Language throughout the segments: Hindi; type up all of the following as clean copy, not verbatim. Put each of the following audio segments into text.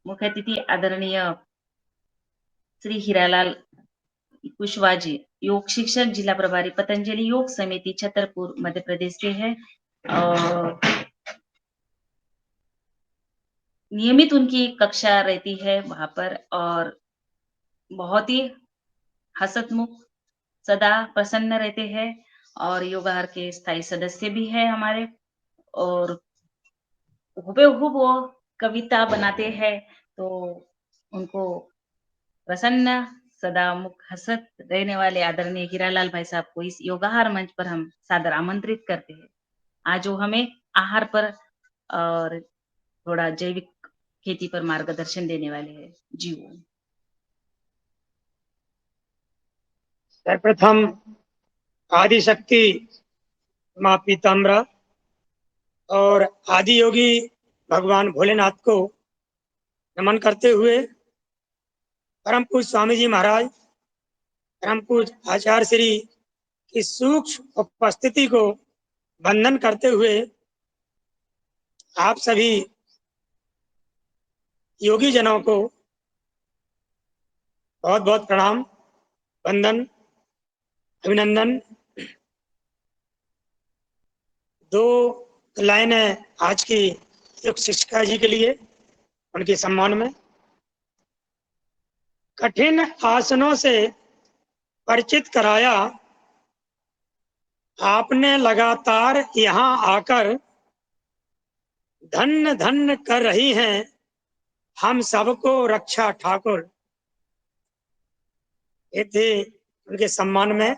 मुख्य अतिथि आदरणीय श्री हीरालाल कुशवाहा जी, योग शिक्षक, जिला प्रभारी, पतंजलि योग समिति छतरपुर मध्य प्रदेश के हैं। और नियमित उनकी कक्षा रहती है वहां पर, और बहुत ही हसतमुख, सदा प्रसन्न रहते हैं। और योगाहार के स्थायी सदस्य भी है हमारे। और हुबेहूब वो कविता बनाते हैं, तो उनको प्रसन्न, सदा मुख हसत रहने वाले आदरणीय हीरालाल भाई साहब को इस योगाहार मंच पर हम सादर आमंत्रित करते हैं। आज वो हमें आहार पर और थोड़ा जैविक खेती पर मार्गदर्शन देने वाले हैं। जी वो सर्वप्रथम आदिशक्ति माँ पीताम्बरा और आदि योगी भगवान भोलेनाथ को नमन करते हुए परम पूज्य स्वामी जी महाराज, परम पूज्य आचार्य श्री की सूक्ष्म उपस्थिति को वंदन करते हुए आप सभी योगी जनों को बहुत बहुत प्रणाम, वंदन, अभिनंदन। दो लाइनें आज की योग शिक्षिका जी के लिए, उनके सम्मान में। कठिन आसनों से परिचित कराया आपने, लगातार यहाँ आकर धन्य धन्य कर रही हैं हम सबको रक्षा ठाकुर। ये थे उनके सम्मान में।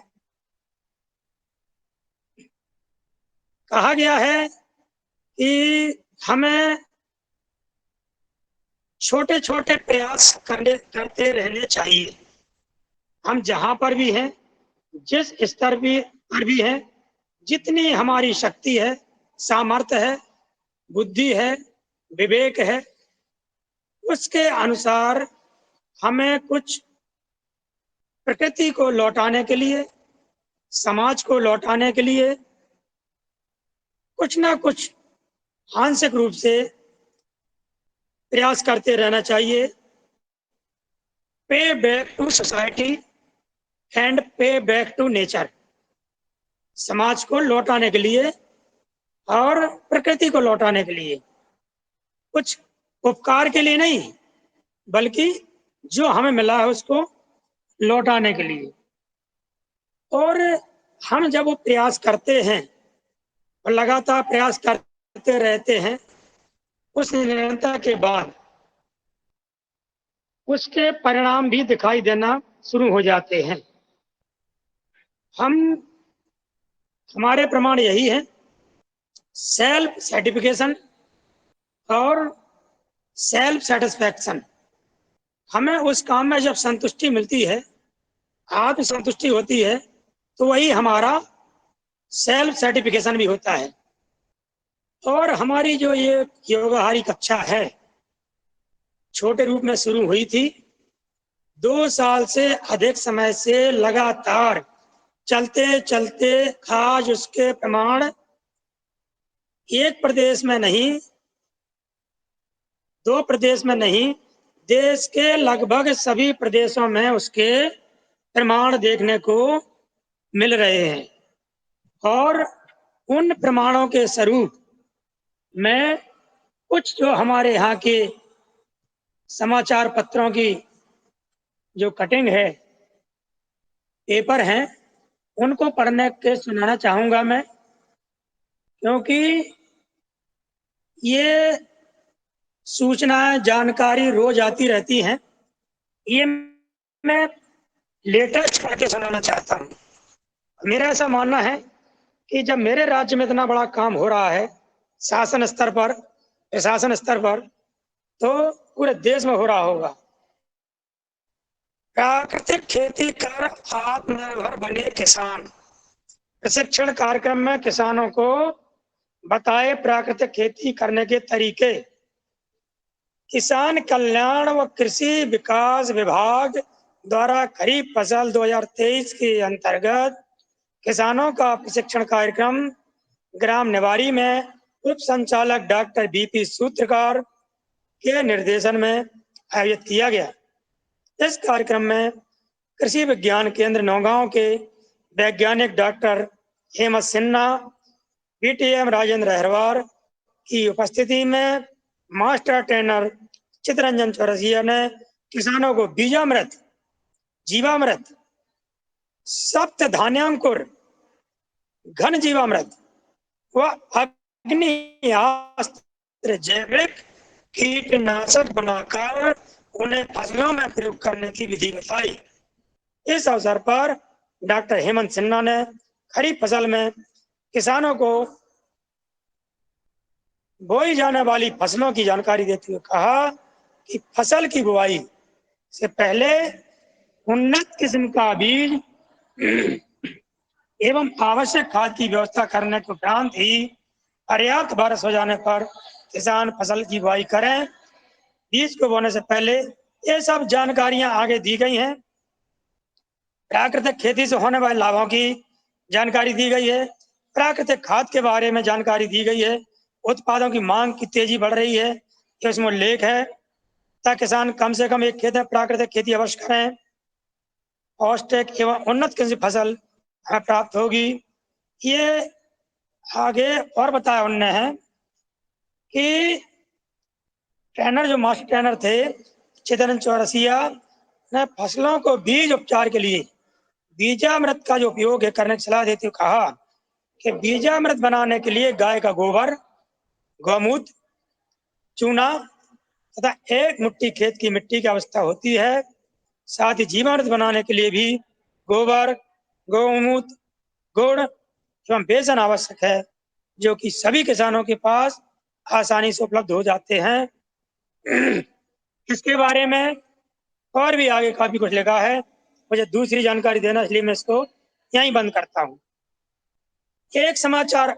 कहा गया है कि हमें छोटे छोटे प्रयास करते रहने चाहिए। हम जहां पर भी हैं, जिस स्तर पर भी हैं, जितनी हमारी शक्ति है, सामर्थ्य है, बुद्धि है, विवेक है, उसके अनुसार हमें कुछ प्रकृति को लौटाने के लिए, समाज को लौटाने के लिए कुछ ना कुछ आंशिक रूप से प्रयास करते रहना चाहिए। पे बैक टू सोसाइटी एंड पे बैक टू नेचर। समाज को लौटाने के लिए और प्रकृति को लौटाने के लिए, कुछ उपकार के लिए नहीं, बल्कि जो हमें मिला है उसको लौटाने के लिए। और हम जब वो प्रयास करते हैं और लगातार प्रयास करते रहते हैं, उस निरंतरता के बाद उसके परिणाम भी दिखाई देना शुरू हो जाते हैं। हम हमारे प्रमाण यही है, सेल्फ सर्टिफिकेशन और सेल्फ सेटिस्फैक्शन। हमें उस काम में जब संतुष्टि मिलती है, आत्म संतुष्टि होती है, तो वही हमारा सेल्फ सर्टिफिकेशन भी होता है। और हमारी जो ये योगाहारी कक्षा है, छोटे रूप में शुरू हुई थी, 2 साल से अधिक समय से लगातार चलते चलते आज उसके प्रमाण एक प्रदेश में नहीं, 2 प्रदेश में नहीं, देश के लगभग सभी प्रदेशों में उसके प्रमाण देखने को मिल रहे हैं। और उन प्रमाणों के स्वरूप में कुछ जो हमारे यहाँ के समाचार पत्रों की जो कटिंग है, पेपर हैं, उनको पढ़ने के सुनाना चाहूंगा मैं, क्योंकि ये सूचनाएं, जानकारी रोज आती रहती हैं। ये मैं लेटेस्ट करके सुनाना चाहता हूँ। मेरा ऐसा मानना है कि जब मेरे राज्य में इतना बड़ा काम हो रहा है, शासन स्तर पर, प्रशासन स्तर पर, तो पूरे देश में हो रहा होगा। प्राकृतिक खेती कर आत्मनिर्भर बने किसान प्रशिक्षण कार्यक्रम में किसानों को बताए प्राकृतिक खेती करने के तरीके। किसान कल्याण व कृषि विकास विभाग द्वारा खरीफ फसल 2023 के अंतर्गत किसानों का प्रशिक्षण कार्यक्रम ग्राम निवारी में उप संचालक डॉक्टर बीपी सूत्रकार के निर्देशन में आयोजित किया गया। इस कार्यक्रम में कृषि विज्ञान केंद्र नौगांव के वैज्ञानिक डॉक्टर हेमंत सिन्हा, बीटीएम राजेंद्र अहरवार की उपस्थिति में मास्टर ट्रेनर चितरंजन चौरसिया ने किसानों को बीजामृत, जीवामृत, सप्त धान्यांकुर, घन जीवामृत व अग्नियास्त्र जैविक कीटनाशक बनाकर उन्हें फसलों में प्रयोग करने की विधि बताई। इस अवसर पर डॉक्टर हेमंत सिन्हा ने खरीफ फसल में किसानों को बोई जाने वाली फसलों की जानकारी देते हुए कहा कि फसल की बुआई से पहले उन्नत किस्म का बीज एवं आवश्यक खाद की व्यवस्था करने के उपरांत ही पर्याप्त बारिश हो जाने पर किसान फसल की बुआई करें। बीज को बोने से पहले ये सब जानकारियां आगे दी गई हैं। प्राकृतिक खेती से होने वाले लाभों की जानकारी दी गई है। प्राकृतिक खाद के बारे में जानकारी दी गई है। उत्पादों की मांग की तेजी बढ़ रही है, ये उसमें उल्लेख है। ताकि किसान कम से कम एक खेत में प्राकृतिक खेती अवश्य करें। पौष्टिक एवं उन्नत किस्म की फसल प्राप्त होगी। ये आगे और बताया उनने है कि ट्रेनर जो मास्टर ट्रेनर थे चितरंजन चौरसिया ने फसलों को बीज उपचार के लिए बीजामृत का जो उपयोग है करने की सलाह देते हुए कहा कि बीजामृत बनाने के लिए गाय का गोबर, गौमूत्र, चूना तथा एक मुट्ठी खेत की मिट्टी की आवश्यकता होती है। साथ ही जीवामृत बनाने के लिए भी गोबर, गौमूत्र, गुड़ एवं बेसन आवश्यक है, जो कि सभी किसानों के पास आसानी से उपलब्ध हो जाते हैं। इसके बारे में और भी आगे काफी कुछ लिखा है, मुझे दूसरी जानकारी देना, इसलिए मैं इसको यहीं बंद करता हूँ। एक समाचार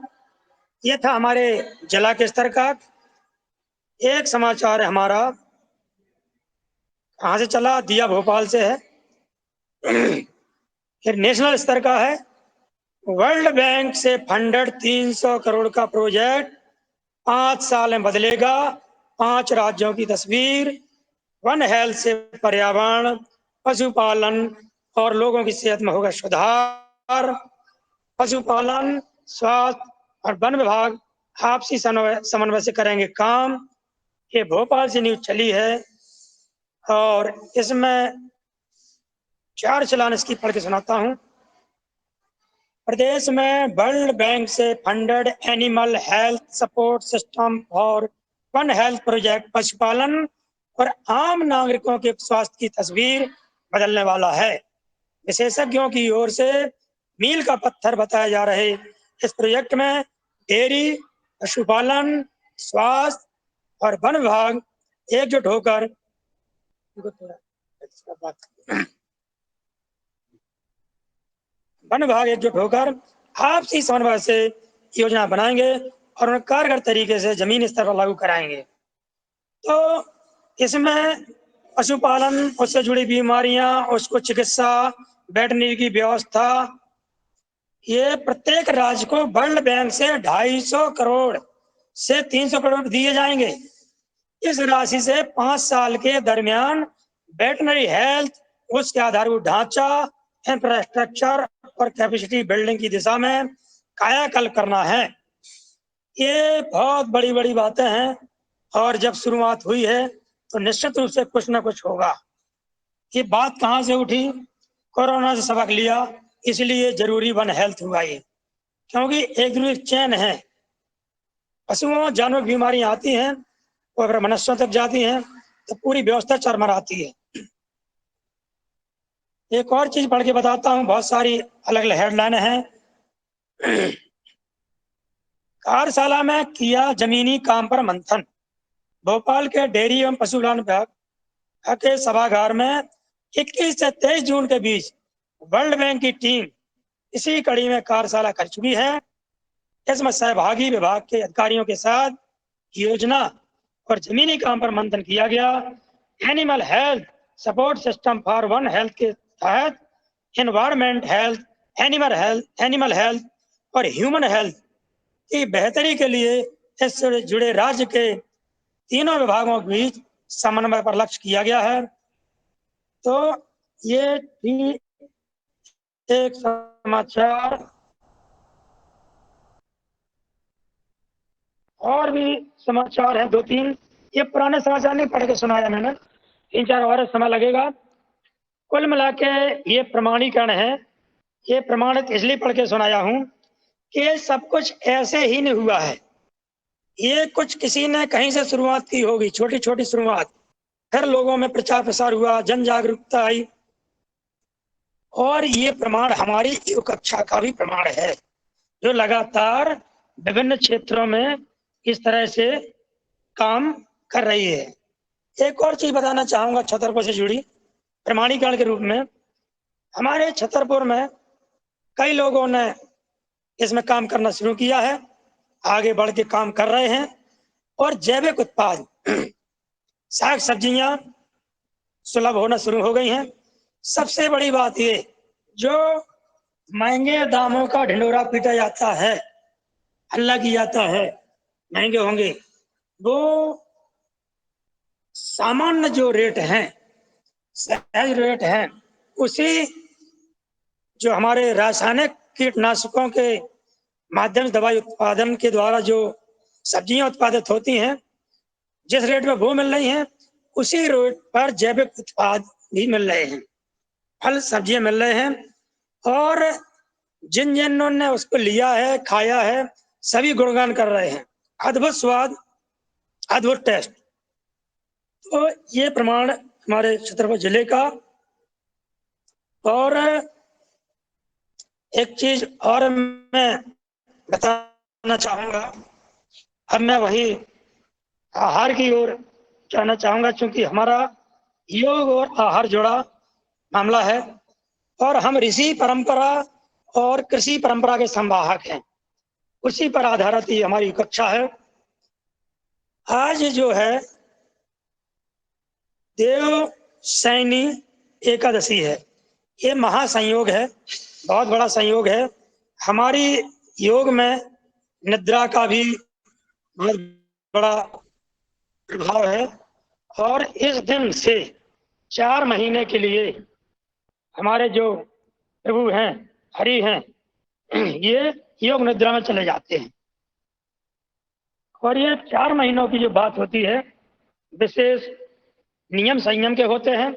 ये था हमारे जिला के स्तर का। एक समाचार है हमारा कहाँ से चला, दिया भोपाल से है। फिर नेशनल स्तर का है। वर्ल्ड बैंक से फंडेड 300 करोड़ का प्रोजेक्ट 5 साल में बदलेगा 5 राज्यों की तस्वीर। वन हेल्थ से पर्यावरण, पशुपालन और लोगों की सेहत में होगा सुधार। पशुपालन, स्वास्थ्य और वन विभाग आपसी समन्वय से करेंगे काम। ये भोपाल से न्यूज चली है और इसमें 4 चलान इसकी पढ़ के सुनाता हूँ। प्रदेश में वर्ल्ड बैंक से funded animal health support system और वन हेल्थ प्रोजेक्ट पशुपालन और आम नागरिकों के स्वास्थ्य की तस्वीर बदलने वाला है। विशेषज्ञों की ओर से मील का पत्थर बताए जा रहे इस प्रोजेक्ट में डेयरी, पशुपालन, स्वास्थ्य और वन विभाग एकजुट होकर वन विभाग एकजुट होकर आपसी समन्वय से योजना बनाएंगे और उन्हें कारगर तरीके से जमीनी स्तर पर लागू कराएंगे। तो इसमें पशुपालन, उससे जुड़ी बीमारियां, उसको चिकित्सा, वेटरनरी की व्यवस्था, ये प्रत्येक राज्य को वर्ल्ड बैंक से 250 करोड़ से 300 करोड़ दिए जाएंगे। इस राशि से 5 साल के दरमियान वेटरनरी हेल्थ, उसके आधारभूत ढांचा, इंफ्रास्ट्रक्चर और कैपेसिटी बिल्डिंग की दिशा में कायाकल्प करना है। ये बहुत बड़ी बड़ी बातें हैं और जब शुरुआत हुई है तो निश्चित रूप से कुछ ना कुछ होगा। ये बात कहाँ से उठी? कोरोना से सबक लिया, इसलिए जरूरी वन हेल्थ हुआ ये, क्योंकि एक दूसरी चैन है। पशुओं जानवर बीमारियां आती हैं, वो अगर मनुष्यों तक जाती हैं तो पूरी व्यवस्था चरमराती है। एक और चीज पढ़ के बताता हूँ, बहुत सारी अलग अलग हेडलाइन हैं। कार्यशाला में किया जमीनी काम पर मंथन। भोपाल के डेयरी एवं पशुपालन विभाग के सभागार में 21 से 23 जून के बीच वर्ल्ड बैंक की टीम इसी कड़ी में कार्यशाला कर चुकी है। इसमें सहभागी विभाग के अधिकारियों के साथ योजना और जमीनी काम पर मंथन किया गया। Animal health support system for one health के तहत एनवायरमेंट हेल्थ, एनिमल हेल्थ और ह्यूमन हेल्थ की बेहतरी के लिए इससे जुड़े राज्य के तीनों विभागों के बीच समन्वय पर लक्ष्य किया गया है। तो ये थी एक समाचार। और भी समाचार है 2-3। ये पुराने समाचार नहीं पढ़ के सुनाया मैंने, 3-4 और समय लगेगा। कुल मिला के ये प्रमाणीकरण है। ये प्रमाणित इसलिए पढ़ के सुनाया हूं कि ये सब कुछ ऐसे ही नहीं हुआ है। ये कुछ किसी ने कहीं से शुरुआत की होगी, छोटी छोटी शुरुआत, फिर लोगों में प्रचार प्रसार हुआ, जन जागरूकता आई, और ये प्रमाण हमारी योग कक्षा का भी प्रमाण है, जो लगातार विभिन्न क्षेत्रों में इस तरह से काम कर रही है। एक और चीज बताना चाहूंगा छतरपुर से जुड़ी प्रमाणीकरण के रूप में। हमारे छतरपुर में कई लोगों ने इसमें काम करना शुरू किया है, आगे बढ़ के काम कर रहे हैं, और जैविक उत्पाद साग सब्जियां सुलभ होना शुरू हो गई हैं। सबसे बड़ी बात ये, जो महंगे दामों का ढिंढोरा पीटा जाता है, हल्ला किया जाता है महंगे होंगे, वो सामान्य जो रेट हैं, सहज रेट हैं, उसी जो हमारे रासायनिक कीटनाशकों के माध्यम से दवाई उत्पादन के द्वारा जो सब्जियां उत्पादित होती हैं, जिस रेट में वो मिल रही हैं, उसी रेट पर जैविक उत्पाद भी मिल रहे हैं, फल सब्जियां मिल रहे हैं। और जिन जिन्होंने ने उसको लिया है, खाया है, सभी गुणगान कर रहे हैं, अद्भुत स्वाद, अद्भुत टेस्ट। तो ये प्रमाण हमारे छतरपुर जिले का। और एक चीज और मैं बताना चाहूंगा, अब मैं वही आहार की ओर जाना चाहूंगा, क्योंकि हमारा योग और आहार जुड़ा मामला है, और हम ऋषि परंपरा और कृषि परंपरा के संवाहक हैं। उसी पर आधारित ही हमारी कक्षा है। आज जो है देव शयनी एकादशी है। ये महासंयोग है, बहुत बड़ा संयोग है। हमारी योग में निद्रा का भी बहुत बड़ा प्रभाव है, और इस दिन से 4 महीने के लिए हमारे जो प्रभु हैं, हरि हैं, ये योग निद्रा में चले जाते हैं। और ये 4 महीनों की जो बात होती है, विशेष नियम संयम के होते हैं,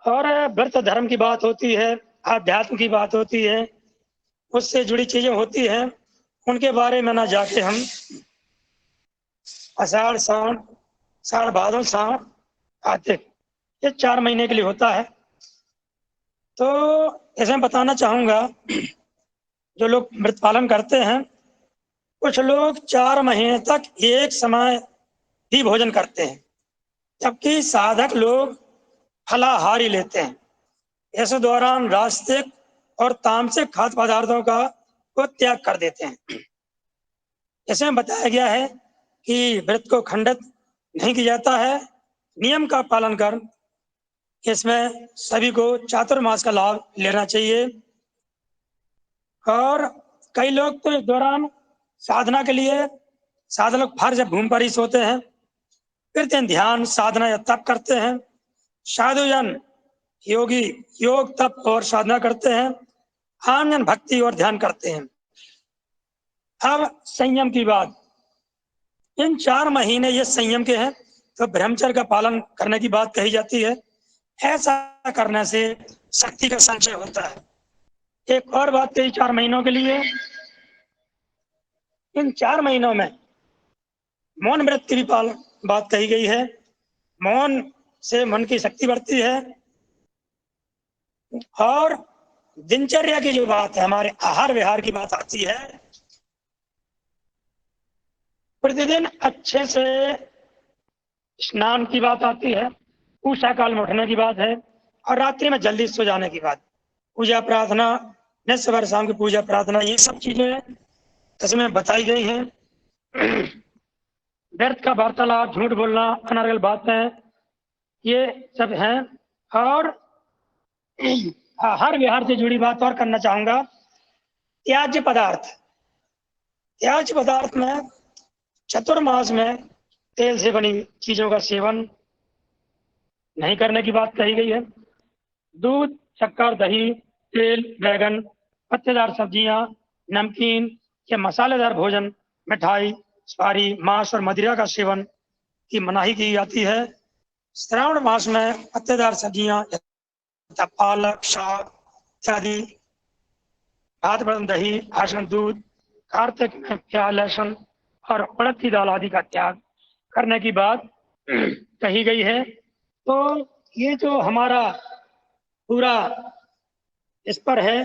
और व्रत धर्म की बात होती है, आध्यात्म की बात होती है, उससे जुड़ी चीजें होती हैं। उनके बारे में ना जाके हम आषाढ़ सावन, साढ़ भादों सावन आते, ये 4 महीने के लिए होता है। तो इसमें बताना चाहूंगा, जो लोग व्रत पालन करते हैं, कुछ लोग 4 महीने तक एक समय ही भोजन करते हैं, जबकि साधक लोग फलाहार ही लेते हैं। इस दौरान रास्तिक और तामसिक खाद्य पदार्थों का को त्याग कर देते हैं। इसमें बताया गया है कि व्रत को खंडित नहीं किया जाता है, नियम का पालन कर इसमें सभी को चातुर्मास का लाभ लेना चाहिए। और कई लोग तो इस दौरान साधना के लिए, साधक लोग फर्ज भूमि पर ही सोते हैं, फिर दिन ध्यान साधना या तप करते हैं। साधुजन योगी योग तप और साधना करते हैं, आनंद भक्ति और ध्यान करते हैं। अब संयम की बात, इन 4 महीने ये संयम के हैं, तो ब्रह्मचर्य का पालन करने की बात कही जाती है। ऐसा करने से शक्ति का संचय होता है। एक और बात कही 4 महीनों के लिए, इन 4 महीनों में मौन व्रत की भी बात कही गई है। मौन से मन की शक्ति बढ़ती है। और दिनचर्या की जो बात है, हमारे आहार विहार की बात आती है, प्रतिदिन अच्छे से स्नान की बात आती है, उषा काल में उठने की बात है, और रात्रि में जल्दी सो जाने की बात। पूजा प्रार्थना, नित्य शाम की पूजा प्रार्थना, ये सब चीजें इसमें बताई गई हैं। व्यर्थ का वार्तालाप, झूठ बोलना, अनर्गल बातें, ये सब हैं। और हर विहार से जुड़ी बात और करना चाहूंगा, त्याज्य पदार्थ में चतुर्मास में तेल से बनी चीजों का सेवन नहीं करने की बात कही गई है। दूध, शक्कर, दही, तेल, बैगन, पत्तेदार सब्जियां, नमकीन या मसालेदार भोजन, मिठाई, सुपारी, मांस और मदिरा का सेवन की मनाही की जाती है। श्रावण मास में पत्तेदार सब्जियां तथा पालक, साग इत्यादि, भात, बर्तन, दही, आसन, दूध, कार्तिक में प्याज, लहसुन और उड़द की दाल आदि का त्याग करने की बात कही गई है। तो ये जो हमारा पूरा इस पर है,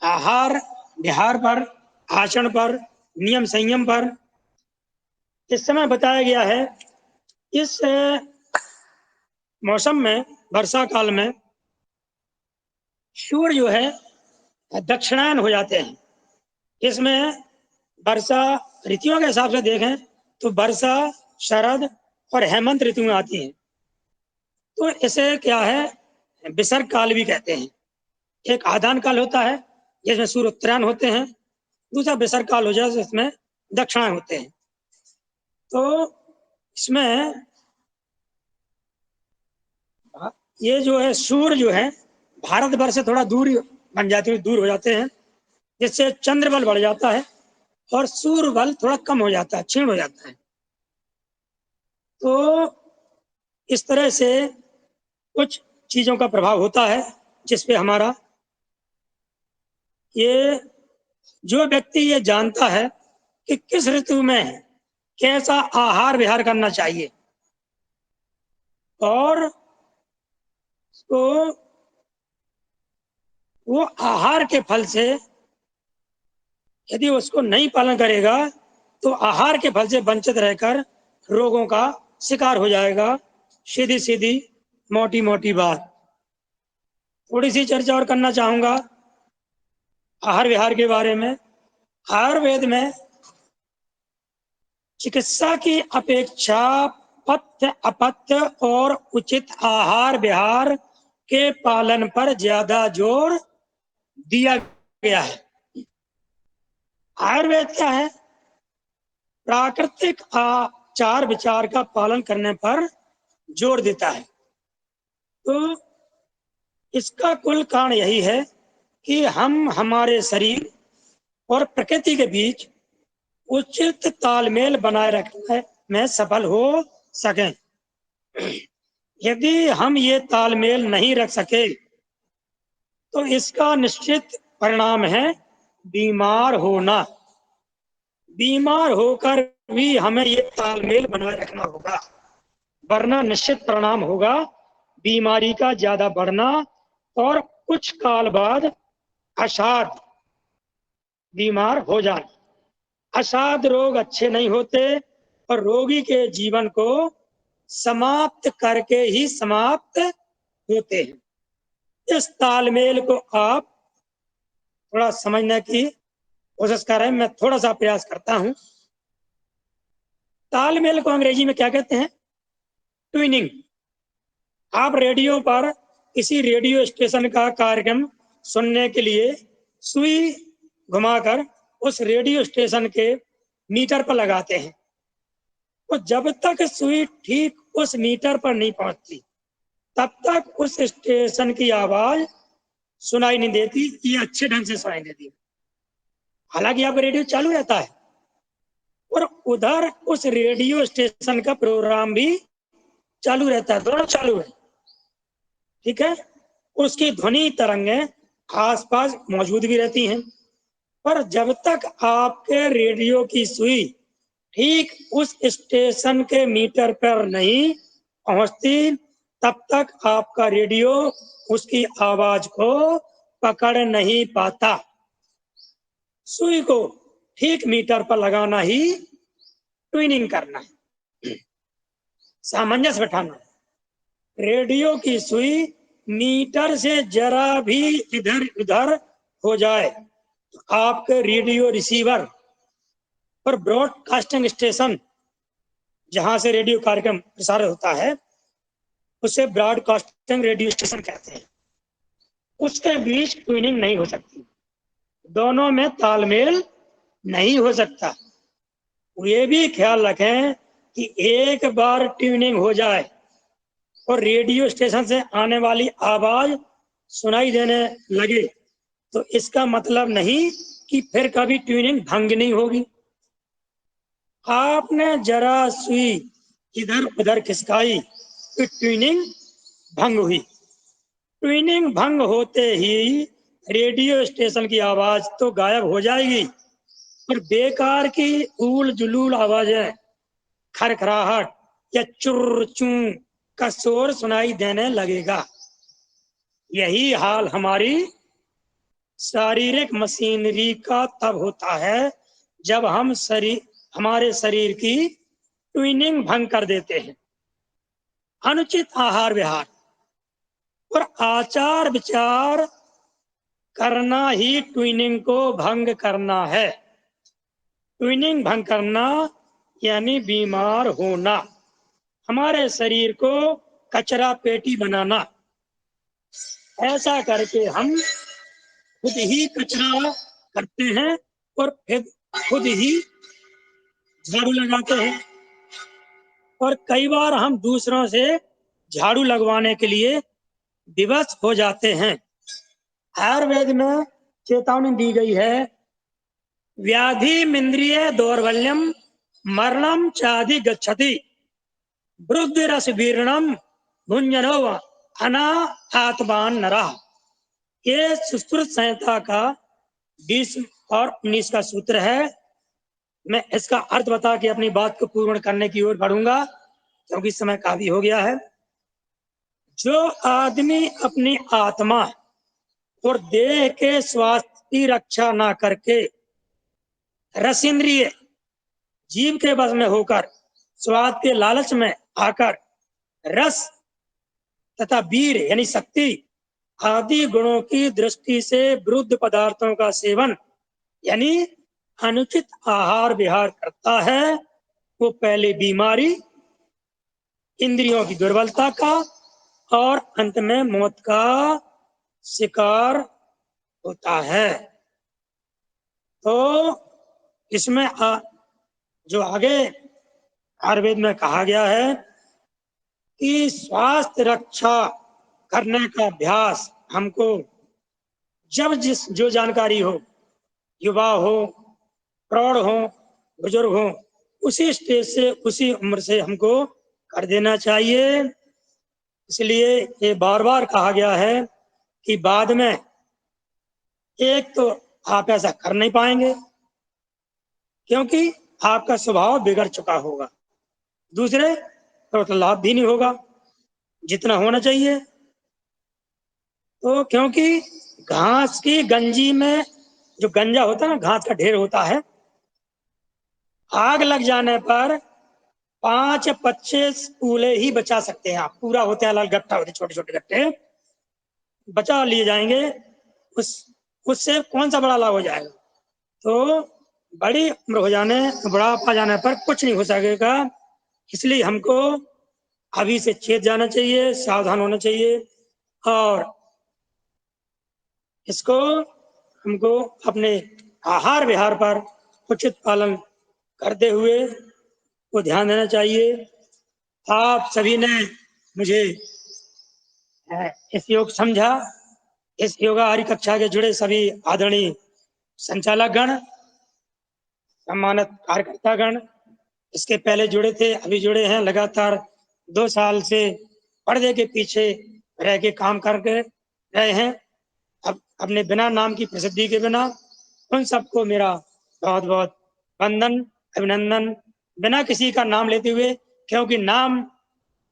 आहार विहार पर, आचरण पर, नियम संयम पर इस समय बताया गया है। इस मौसम में, वर्षा काल में सूर्य जो है दक्षिणायन हो जाते हैं। इसमें वर्षा ऋतुओं के हिसाब से देखें तो वर्षा, शरद और हेमंत ऋतुएं आती हैं। तो इसे क्या है, विसर्ग काल भी कहते हैं। एक आदान काल होता है जिसमें सूर्य उत्तरायण होते हैं, दूसरा विसर्ग काल हो जाए जिसमें दक्षिणायन होते हैं। तो इसमें ये जो है सूर्य जो है भारतवर्ष से थोड़ा दूर बन जाते हैं, दूर हो जाते हैं, जिससे चंद्र बल बढ़ जाता है और सूर्य बल थोड़ा कम हो जाता है, क्षीण हो जाता है। तो इस तरह से कुछ चीजों का प्रभाव होता है जिसपे हमारा ये, जो व्यक्ति ये जानता है कि किस ऋतु में कैसा आहार विहार करना चाहिए और तो वो आहार के फल से यदि उसको नहीं पालन करेगा तो आहार के फल से वंचित रहकर रोगों का शिकार हो जाएगा। सीधी सीधी मोटी मोटी बात। थोड़ी सी चर्चा और करना चाहूंगा आहार विहार के बारे में। आयुर्वेद में चिकित्सा की अपेक्षा पथ्य, अपथ्य और उचित आहार विहार के पालन पर ज्यादा जोर दिया गया है। आयुर्वेद क्या है, प्राकृतिक आचार विचार का पालन करने पर जोर देता है। तो इसका कुल कारण यही है कि हम हमारे शरीर और प्रकृति के बीच उचित तालमेल बनाए रखने में सफल हो सकें। यदि हम ये तालमेल नहीं रख सके तो इसका निश्चित परिणाम है बीमार होना। बीमार होकर भी हमें ये तालमेल बनाए रखना होगा, वरना निश्चित परिणाम होगा बीमारी का ज्यादा बढ़ना और कुछ काल बाद असाध बीमार हो जाना। असाध रोग अच्छे नहीं होते और रोगी के जीवन को समाप्त करके ही समाप्त होते हैं। इस तालमेल को आप थोड़ा समझने की कोशिश कर रहे हैं, मैं थोड़ा सा प्रयास करता हूं। तालमेल को अंग्रेजी में क्या कहते हैं? ट्विनिंग। आप रेडियो पर किसी रेडियो स्टेशन का कार्यक्रम सुनने के लिए सुई घुमाकर उस रेडियो स्टेशन के मीटर पर लगाते हैं। तो जब तक सुई ठीक उस मीटर पर नहीं पहुंचती तब तक उस स्टेशन की आवाज सुनाई नहीं देती, ये अच्छे ढंग से सुनाई देती। हालांकि आपका रेडियो चालू रहता है और उधर उस रेडियो स्टेशन का प्रोग्राम भी चालू रहता है, दोनों चालू है, ठीक है। उसकी ध्वनि तरंगें आसपास मौजूद भी रहती हैं, पर जब तक आपके रेडियो की सुई ठीक उस स्टेशन के मीटर पर नहीं पहुंचती तब तक आपका रेडियो उसकी आवाज को पकड़ नहीं पाता। सुई को ठीक मीटर पर लगाना ही ट्यूनिंग करना है, सामंजस्य बैठाना है। रेडियो की सुई मीटर से जरा भी इधर उधर हो जाए तो आपके रेडियो रिसीवर पर ब्रॉडकास्टिंग स्टेशन जहां से रेडियो कार्यक्रम प्रसारित होता है उसे ब्रॉडकास्टिंग रेडियो स्टेशन कहते हैं, उसके बीच ट्यूनिंग नहीं हो सकती, दोनों में तालमेल नहीं हो सकता। ये भी ख्याल रखें कि एक बार ट्यूनिंग हो जाए और रेडियो स्टेशन से आने वाली आवाज सुनाई देने लगे तो इसका मतलब नहीं कि फिर कभी ट्यूनिंग भंग नहीं होगी। आपने जरा सुई इधर उधर खिसकाई तो ट्यूनिंग भंग हुई। ट्यूनिंग भंग होते ही रेडियो स्टेशन की आवाज तो गायब हो जाएगी और बेकार की ऊल जुलूल आवाजें, खरखराहट या चुर चू का शोर सुनाई देने लगेगा। यही हाल हमारी शारीरिक मशीनरी का तब होता है जब हम हमारे शरीर की ट्यूनिंग भंग कर देते हैं। अनुचित आहार विहार और आचार विचार करना ही ट्यूनिंग को भंग करना है। ट्यूनिंग भंग करना यानी बीमार होना, हमारे शरीर को कचरा पेटी बनाना। ऐसा करके हम खुद ही कचरा करते हैं और फिर खुद ही झाड़ू लगाते हैं। और कई बार हम दूसरों से झाड़ू लगवाने के लिए विवश हो जाते हैं। आयुर्वेद में चेतावनी दी गई है, व्याधि इंद्रिय दौर्बल्यम मरणम चाधि गच्छति वृद्धि रस वीरणम भुंजनो अना आत्मान नरा। ये सुश्रुत संहिता का 20 और 19 का सूत्र है। मैं इसका अर्थ बता के अपनी बात को पूर्ण करने की ओर बढ़ूंगा क्योंकि समय काफी हो गया है। जो आदमी अपनी आत्मा और देह के स्वास्थ्य की रक्षा ना करके रसेंद्रिय जीव के बस में होकर स्वाद के लालच में आकर रस तथा वीर यानी शक्ति आदि गुणों की दृष्टि से विरुद्ध पदार्थों का सेवन यानी अनुचित आहार विहार करता है, वो पहले बीमारी, इंद्रियों की दुर्बलता का और अंत में मौत का शिकार होता है। तो इसमें जो आगे आयुर्वेद में कहा गया है कि स्वास्थ्य रक्षा करने का अभ्यास हमको जब जिस जो जानकारी हो, युवा हो, प्रौढ़ हो, बुजुर्ग हो, उसी स्टेज से उसी उम्र से हमको कर देना चाहिए। इसलिए ये बार बार कहा गया है कि बाद में एक तो आप ऐसा कर नहीं पाएंगे क्योंकि आपका स्वभाव बिगड़ चुका होगा, दूसरे तो लाभ भी नहीं होगा जितना होना चाहिए। तो क्योंकि घास की गंजी में जो गंजा होता है ना, घास का ढेर होता है, आग लग जाने पर 5-25 कूले ही बचा सकते हैं आप। पूरा होते हैं लाल गट्ठा होते छोटे छोटे गट्ठे बचा लिए जाएंगे, उस उससे कौन सा बड़ा लाभ हो जाएगा। तो बड़ी उम्र हो जाने, बुढ़ापा जाने पर कुछ नहीं हो सकेगा। इसलिए हमको अभी से चेत जाना चाहिए, सावधान होना चाहिए और इसको हमको अपने आहार विहार पर उचित पालन करते हुए को ध्यान देना चाहिए। आप सभी ने मुझे इस योग समझा, इस योगाहारी कक्षा के जुड़े सभी आदरणीय संचालक गण, सम्मानित कार्यकर्ता गण, इसके पहले जुड़े थे, अभी जुड़े हैं, लगातार 2 साल से पर्दे के पीछे रह के काम करके रहे हैं, अब अपने बिना नाम की प्रसिद्धि के बिना, उन सबको मेरा बहुत बहुत वंदन, अभिनंदन, बिना किसी का नाम लेते हुए, क्योंकि नाम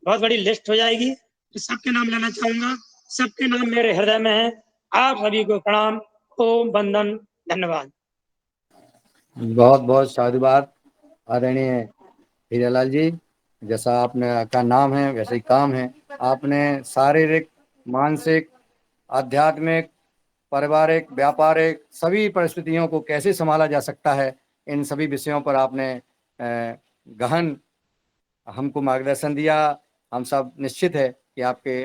बहुत बड़ी लिस्ट हो जाएगी, तो सबके नाम लेना चाहूंगा। सबके नाम मेरे हृदय में है। आप सभी को प्रणाम, ओम, वंदन, धन्यवाद। बहुत बहुत साधुवाद आदरणीय हीरालाल जी। जैसा आपने का नाम है वैसे ही काम है। आपने शारीरिक, मानसिक, आध्यात्मिक, पारिवारिक, व्यापारिक सभी परिस्थितियों को कैसे संभाला जा सकता है, इन सभी विषयों पर आपने गहन हमको मार्गदर्शन दिया। हम सब निश्चित है कि आपके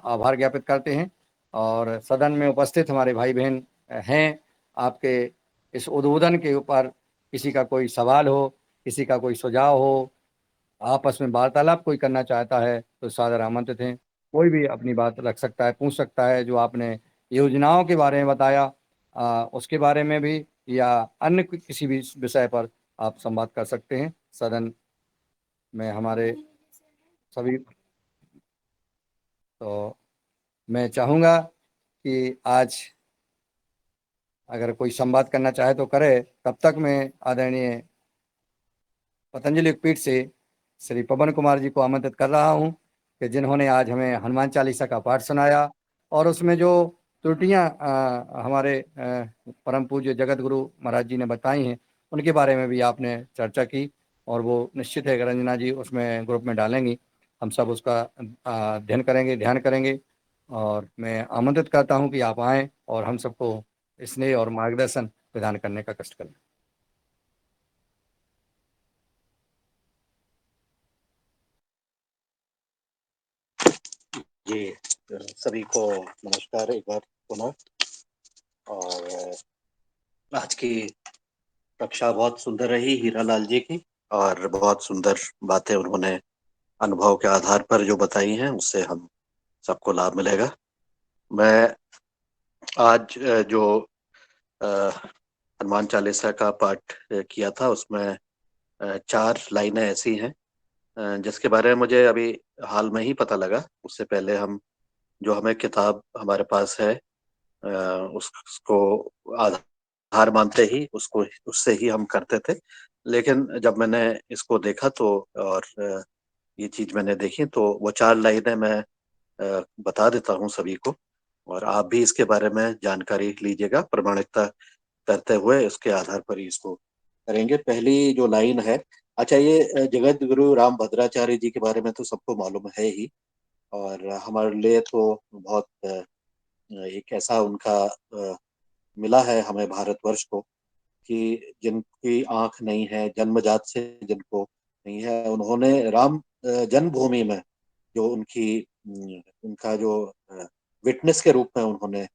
आभार ज्ञापित करते हैं और सदन में उपस्थित हमारे भाई बहन हैं, आपके इस उद्बोधन के ऊपर किसी का कोई सवाल हो, किसी का कोई सुझाव हो, आपस में वार्तालाप कोई करना चाहता है तो सादर आमंत्रित हैं। कोई भी अपनी बात रख सकता है, पूछ सकता है। जो आपने योजनाओं के बारे में बताया उसके बारे में भी, या अन्य किसी भी विषय पर आप संवाद कर सकते हैं सदन में हमारे सभी। तो मैं चाहूँगा कि आज अगर कोई संवाद करना चाहे तो करे। तब तक मैं आदरणीय पतंजलि पीठ से श्री पवन कुमार जी को आमंत्रित कर रहा हूं कि जिन्होंने आज हमें हनुमान चालीसा का पाठ सुनाया, और उसमें जो त्रुटियां हमारे परम पूज्य जगत गुरु महाराज जी ने बताई हैं उनके बारे में भी आपने चर्चा की। और वो निश्चित है कि रंजना जी उसमें ग्रुप में डालेंगी, हम सब उसका अध्ययन करेंगे, ध्यान करेंगे। और मैं आमंत्रित करता हूं कि आप आएँ और हम सबको स्नेह और मार्गदर्शन प्रदान करने का कष्ट करें। जी, सभी को नमस्कार एक बार पुनः। और आज की कक्षा बहुत सुंदर रही हीरालाल जी की, और बहुत सुंदर बातें उन्होंने अनुभव के आधार पर जो बताई हैं उससे हम सबको लाभ मिलेगा। मैं आज जो हनुमान चालीसा का पाठ किया था उसमें 4 लाइनें ऐसी हैं जिसके बारे में मुझे अभी हाल में ही पता लगा। उससे पहले हम जो हमें किताब हमारे पास है उसको आधार मानते ही उसको उससे ही हम करते थे। लेकिन जब मैंने इसको देखा तो और ये चीज मैंने देखी तो वो 4 लाइनें मैं बता देता हूँ सभी को, और आप भी इसके बारे में जानकारी लीजिएगा। प्रमाणिकता करते हुए उसके आधार पर ही इसको करेंगे। पहली जो लाइन है, अच्छा ये जगत गुरु राम भद्राचार्य जी के बारे में तो सबको मालूम है ही, और हमारे लिए तो बहुत एक ऐसा उनका मिला है हमें भारतवर्ष को कि जिनकी आंख नहीं है, जन्मजात से जिनको नहीं है, उन्होंने राम जन्मभूमि में जो उनका जो विटनेस के रूप में उन्होंने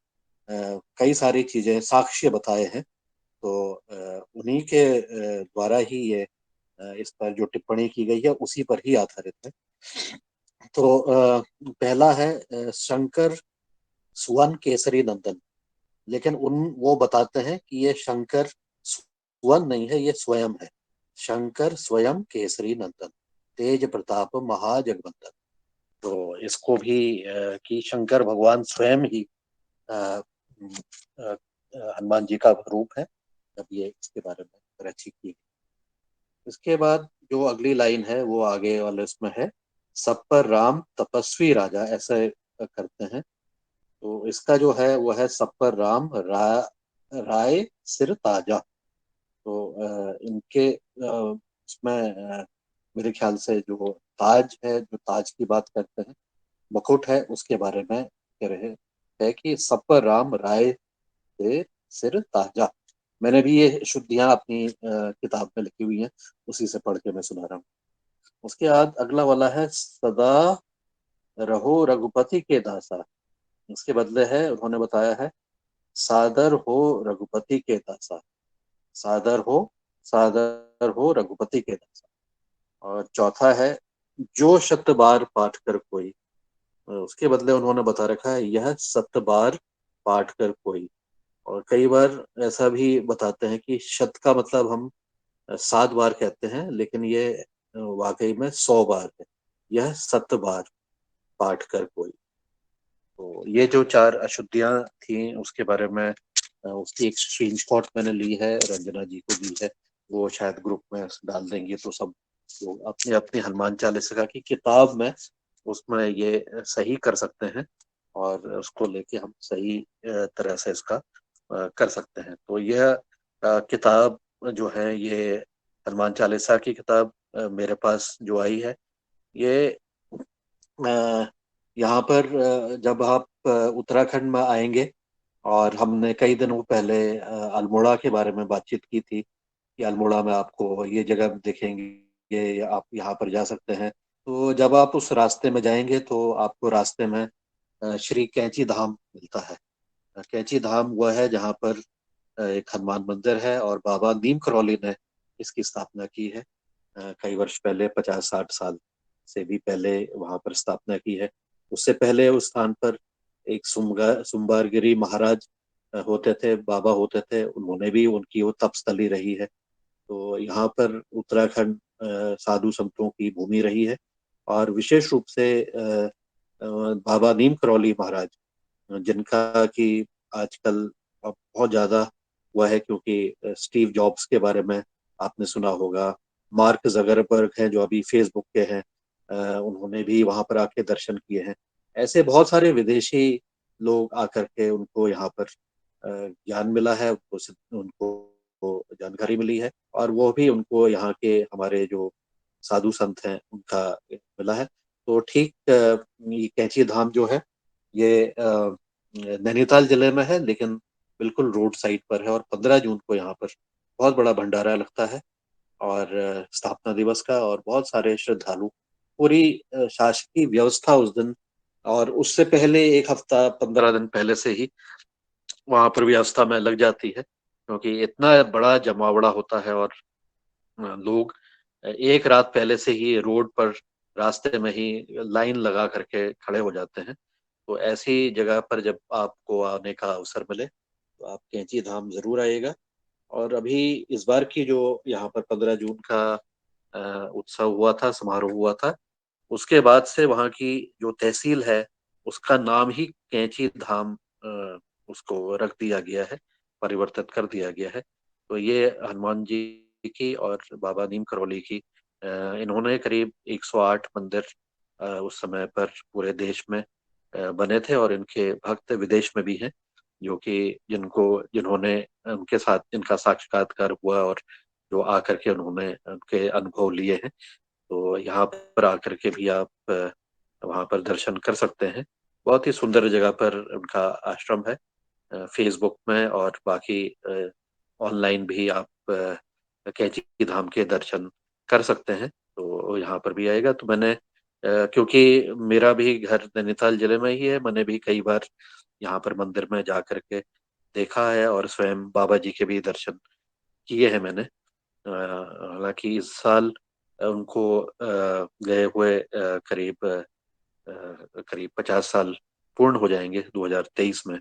कई सारी चीजें साक्ष्य बताए हैं। तो उन्हीं के द्वारा ही ये इस पर जो टिप्पणी की गई है उसी पर ही आधारित है। तो पहला है शंकर सुवन केसरी नंदन। लेकिन वो बताते हैं कि ये शंकर सुवन नहीं है, ये स्वयं है। शंकर स्वयं केसरी नंदन, तेज प्रताप महाजगवंदन। तो इसको भी कि शंकर भगवान स्वयं ही अ, अ, हनुमान जी का रूप है, जब ये इसके बारे में रची की। इसके बाद जो अगली लाइन है वो आगे वाले इसमें है, सब पर राम तपस्वी राजा, ऐसे करते हैं। तो इसका जो है वो है सब पर राम राय सिर ताजा। तो इनके इसमें मेरे ख्याल से जो ताज है, जो ताज की बात करते हैं, मुकुट है, उसके बारे में कह रहे हैं कि सब पर राम राय से सिर ताजा। मैंने भी ये शुद्धियां अपनी किताब में लिखी हुई हैं, उसी से पढ़ के मैं सुना रहा हूँ। उसके बाद अगला वाला है सदा रहो रघुपति के दासा। इसके बदले है उन्होंने बताया है सादर हो रघुपति के दासा, सादर हो, सादर हो रघुपति के दासा। और चौथा है जो शत बार पाठ कर कोई। उसके बदले उन्होंने बता रखा है यह 7 बार पाठ कर कोई। और कई बार ऐसा भी बताते हैं कि शत का मतलब हम 7 बार कहते हैं, लेकिन ये वाकई में 100 बार है। यह 7 बार पाठ कर कोई। तो ये जो 4 अशुद्धियां थी उसके बारे में उसकी एक स्क्रीनशॉट मैंने ली है, रंजना जी को दी है, वो शायद ग्रुप में डाल देंगे तो सब लोग अपने अपने हनुमान चालीसा की किताब में उसमें ये सही कर सकते हैं, और उसको लेके हम सही तरह से इसका कर सकते हैं। तो यह किताब जो है ये हनुमान चालीसा की किताब मेरे पास जो आई है, ये यहाँ पर जब आप उत्तराखंड में आएंगे, और हमने कई दिनों पहले अल्मोड़ा के बारे में बातचीत की थी कि अल्मोड़ा में आपको ये जगह दिखेंगी, ये आप यहाँ पर जा सकते हैं। तो जब आप उस रास्ते में जाएंगे तो आपको रास्ते में श्री कैंची धाम मिलता है। कैंची धाम वह है जहाँ पर एक हनुमान मंदिर है, और बाबा नीम करौली ने इसकी स्थापना की है। कई वर्ष पहले 50-60 साल से भी पहले वहां पर स्थापना की है। उससे पहले उस स्थान पर एक सुम्बारगिरी महाराज होते थे, बाबा होते थे, उन्होंने भी उनकी वो तपस्थली रही है। तो यहाँ पर उत्तराखंड साधु संतों की भूमि रही है। और विशेष रूप से बाबा नीम करौली महाराज, जिनका कि आजकल अब बहुत ज्यादा हुआ है, क्योंकि स्टीव जॉब्स के बारे में आपने सुना होगा। मार्क जगरबर्ग हैं जो अभी फेसबुक के हैं, उन्होंने भी वहां पर आके दर्शन किए हैं। ऐसे बहुत सारे विदेशी लोग आकर के उनको यहाँ पर ज्ञान मिला है, उनको जानकारी मिली है, और वो भी उनको यहाँ के हमारे जो साधु संत हैं उनका मिला है। तो ठीक ये कैंची धाम जो है ये नैनीताल जिले में है, लेकिन बिल्कुल रोड साइड पर है। और 15 जून को यहाँ पर बहुत बड़ा भंडारा लगता है, और स्थापना दिवस का, और बहुत सारे श्रद्धालु, पूरी शासकीय व्यवस्था उस दिन और उससे पहले एक हफ्ता 15 दिन पहले से ही वहां पर व्यवस्था में लग जाती है, क्योंकि इतना बड़ा जमावड़ा होता है। और लोग एक रात पहले से ही रोड पर रास्ते में ही लाइन लगा करके खड़े हो जाते हैं। तो ऐसी जगह पर जब आपको आने का अवसर मिले तो आप कैंची धाम जरूर आइएगा। और अभी इस बार की जो यहाँ पर 15 जून का उत्सव हुआ था, समारोह हुआ था, उसके बाद से वहाँ की जो तहसील है उसका नाम ही कैंची धाम उसको रख दिया गया है, परिवर्तित कर दिया गया है। तो ये हनुमान जी की और बाबा नीम करौली की, इन्होंने करीब 108 मंदिर उस समय पर पूरे देश में बने थे, और इनके भक्त विदेश में भी हैं, जो कि जिन्होंने उनके साथ इनका साक्षात्कार हुआ, और जो आकर के उन्होंने उनके अनुभव लिए हैं। तो यहाँ पर आकर के भी आप वहाँ पर दर्शन कर सकते हैं। बहुत ही सुंदर जगह पर उनका आश्रम है। फेसबुक में और बाकी ऑनलाइन भी आप कैंची धाम के दर्शन कर सकते हैं। तो यहाँ पर भी आएगा तो मैंने क्योंकि मेरा भी घर नैनीताल जिले में ही है, मैंने भी कई बार यहाँ पर मंदिर में जा करके देखा है, और स्वयं बाबा जी के भी दर्शन किए हैं मैंने। हालांकि इस साल उनको गए हुए करीब 50 साल पूर्ण हो जाएंगे 2023 में।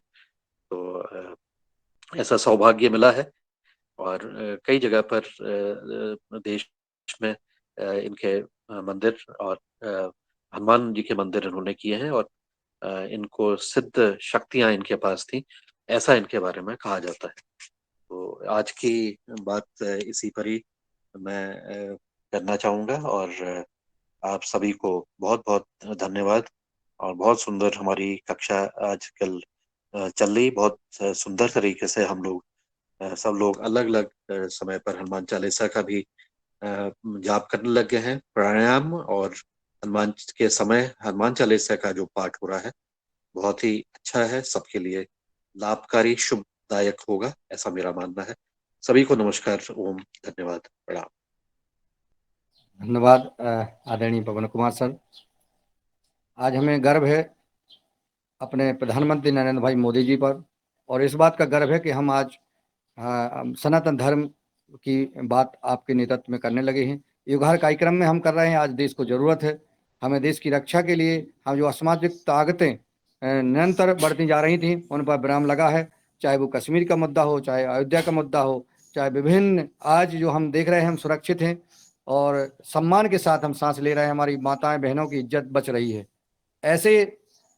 तो ऐसा सौभाग्य मिला है। और कई जगह पर देश में इनके मंदिर और हनुमान जी के मंदिर इन्होंने किए हैं, और इनको सिद्ध शक्तियां इनके पास थी, ऐसा इनके बारे में कहा जाता है। तो आज की बात इसी पर ही मैं करना चाहूँगा। और आप सभी को बहुत बहुत धन्यवाद। और बहुत सुंदर हमारी कक्षा आजकल चल रही, बहुत सुंदर तरीके से हम लोग सब लोग अलग अलग समय पर हनुमान चालीसा का भी जाप करने लग गए हैं, प्राणायाम, और हनुमान के समय हनुमान चालीसा का जो पाठ हो रहा है बहुत ही अच्छा है, सबके लिए लाभकारी शुभदायक होगा, ऐसा मेरा मानना है। सभी को नमस्कार, ओम, धन्यवाद, प्रणाम। धन्यवाद आदरणीय पवन कुमार सर। आज हमें गर्व है अपने प्रधानमंत्री नरेंद्र भाई मोदी जी पर, और इस बात का गर्व है कि हम आज सनातन धर्म की बात आपके नेतृत्व में करने लगे हैं। युगार कार्यक्रम में हम कर रहे हैं। आज देश को जरूरत है, हमें देश की रक्षा के लिए हम जो असामाजिक ताकतें निरंतर बढ़ती जा रही थी उन पर विराम लगा है। चाहे वो कश्मीर का मुद्दा हो, चाहे अयोध्या का मुद्दा हो, चाहे विभिन्न आज जो हम देख रहे हैं हम सुरक्षित हैं और सम्मान के साथ हम सांस ले रहे हैं। हमारी माताएं बहनों की इज्जत बच रही है। ऐसे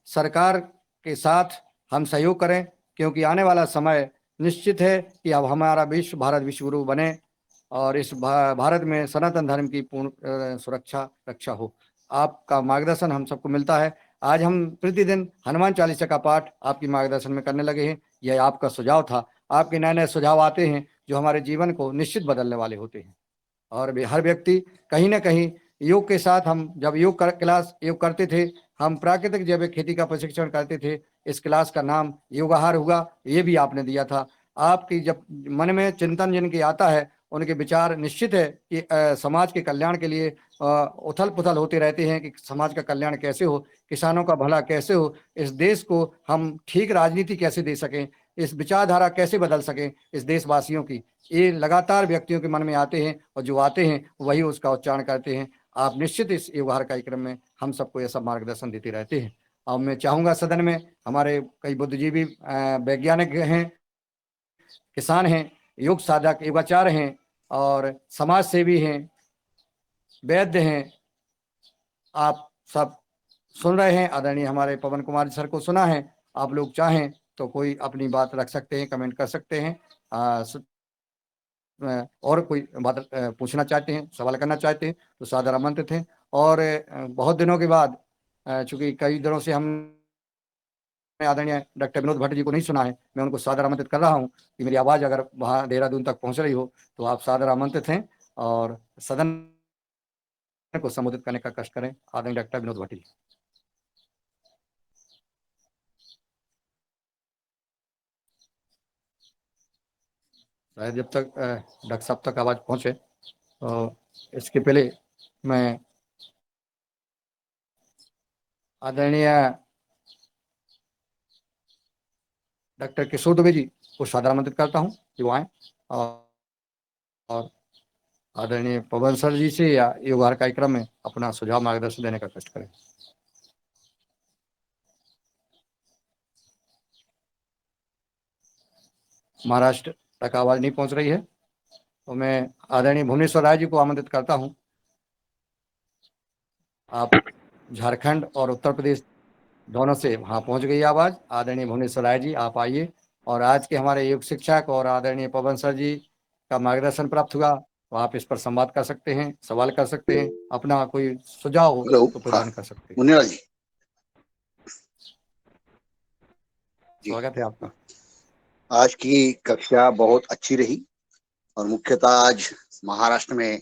सरकार के साथ हम सहयोग करें, क्योंकि आने वाला समय निश्चित है कि अब हमारा भारत विश्व गुरु बने और इस भारत में सनातन धर्म की पूर्ण सुरक्षा रक्षा हो। आपका मार्गदर्शन हम सबको मिलता है। आज हम प्रतिदिन हनुमान चालीसा का पाठ आपकी मार्गदर्शन में करने लगे हैं। यह आपका सुझाव था। आपके नए नए सुझाव आते हैं जो हमारे जीवन को निश्चित बदलने वाले होते हैं। और हर व्यक्ति कहीं ना कहीं योग के साथ, हम जब क्लास योग करते थे, हम प्राकृतिक जैविक खेती का प्रशिक्षण करते थे। इस क्लास का नाम योगाहार हुआ, ये भी आपने दिया था। आपकी जब मन में चिंतन जिनके आता है उनके विचार निश्चित है कि समाज के कल्याण के लिए उथल पुथल होते रहते हैं कि समाज का कल्याण कैसे हो, किसानों का भला कैसे हो, इस देश को हम ठीक राजनीति कैसे दे सकें, इस विचारधारा कैसे बदल सके इस देशवासियों की, ये लगातार व्यक्तियों के मन में आते हैं और जो आते हैं वही उसका उच्चारण करते हैं। आप निश्चित इस युवहार कार्यक्रम में हम सबको ये सब मार्गदर्शन देते रहते हैं। और मैं चाहूंगा सदन में हमारे कई बुद्धिजीवी वैज्ञानिक हैं, किसान हैं, योग साधक योगाचार्य हैं और समाज सेवी हैं, वैद्य हैं, आप सब सुन रहे हैं। आदरणीय हमारे पवन कुमार सर को सुना है। आप लोग चाहें तो कोई अपनी बात रख सकते हैं, कमेंट कर सकते हैं, और कोई बात पूछना चाहते हैं, सवाल करना चाहते हैं तो सादर आमंत्रित हैं। और बहुत दिनों के बाद, चूंकि कई दिनों से हम आदरणीय डॉक्टर विनोद भट्ट जी को नहीं सुना है, मैं उनको सादर आमंत्रित कर रहा हूं कि मेरी आवाज अगर वहां देहरादून तक पहुंच रही हो तो आप सादर आमंत्रित हैं और सदन को संबोधित करने का कष्ट करें। आदरणीय डॉक्टर विनोद भट्ट जी। शायद जब तक डॉक्टर साहब तक आवाज पहुंचे, तो इसके पहले मैं आदरणीय डॉक्टर किशोर दुबे जी को सादर आमंत्रित करता हूं कि वो आए और आदरणीय पवन सर जी से या युवहार कार्यक्रम में अपना सुझाव मार्गदर्शन देने का कष्ट करें। महाराष्ट्र तक आवाज नहीं पहुंच रही है तो मैं आदरणीय भुवनेश्वर राय जी को आमंत्रित करता हूं। आप झारखंड और उत्तर प्रदेश दोनों से वहां पहुंच गई आवाज। आदरणीय भुवनेश्वर राय जी आप आइए और आज के हमारे योग शिक्षक और आदरणीय पवन सर जी का मार्गदर्शन प्राप्त हुआ तो आप इस पर संवाद कर सकते हैं, सवाल कर सकते हैं, अपना कोई सुझाव हो तो प्रदान कर सकते हैं। मुन्नीलाल जी, स्वागत है आपका। आज की कक्षा बहुत अच्छी रही और मुख्यतः आज महाराष्ट्र में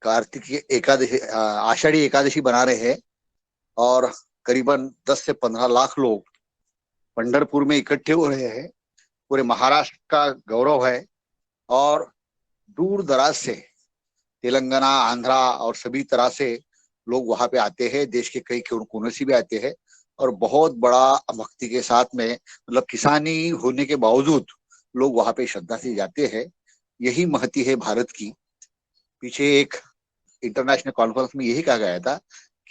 कार्तिक एकादशी, आषाढ़ी एकादशी बना रहे हैं और करीबन 10 से 15 लाख लोग पंढरपुर में इकट्ठे हो रहे हैं। पूरे महाराष्ट्र का गौरव है और दूर दराज से तेलंगाना, आंध्रा और सभी तरह से लोग वहां पे आते हैं। देश के कई कोने से भी आते हैं और बहुत बड़ा भक्ति के साथ में, मतलब किसानी होने के बावजूद लोग वहां पे श्रद्धा से जाते हैं। यही महती है भारत की। पीछे एक इंटरनेशनल कॉन्फ्रेंस में यही कहा गया था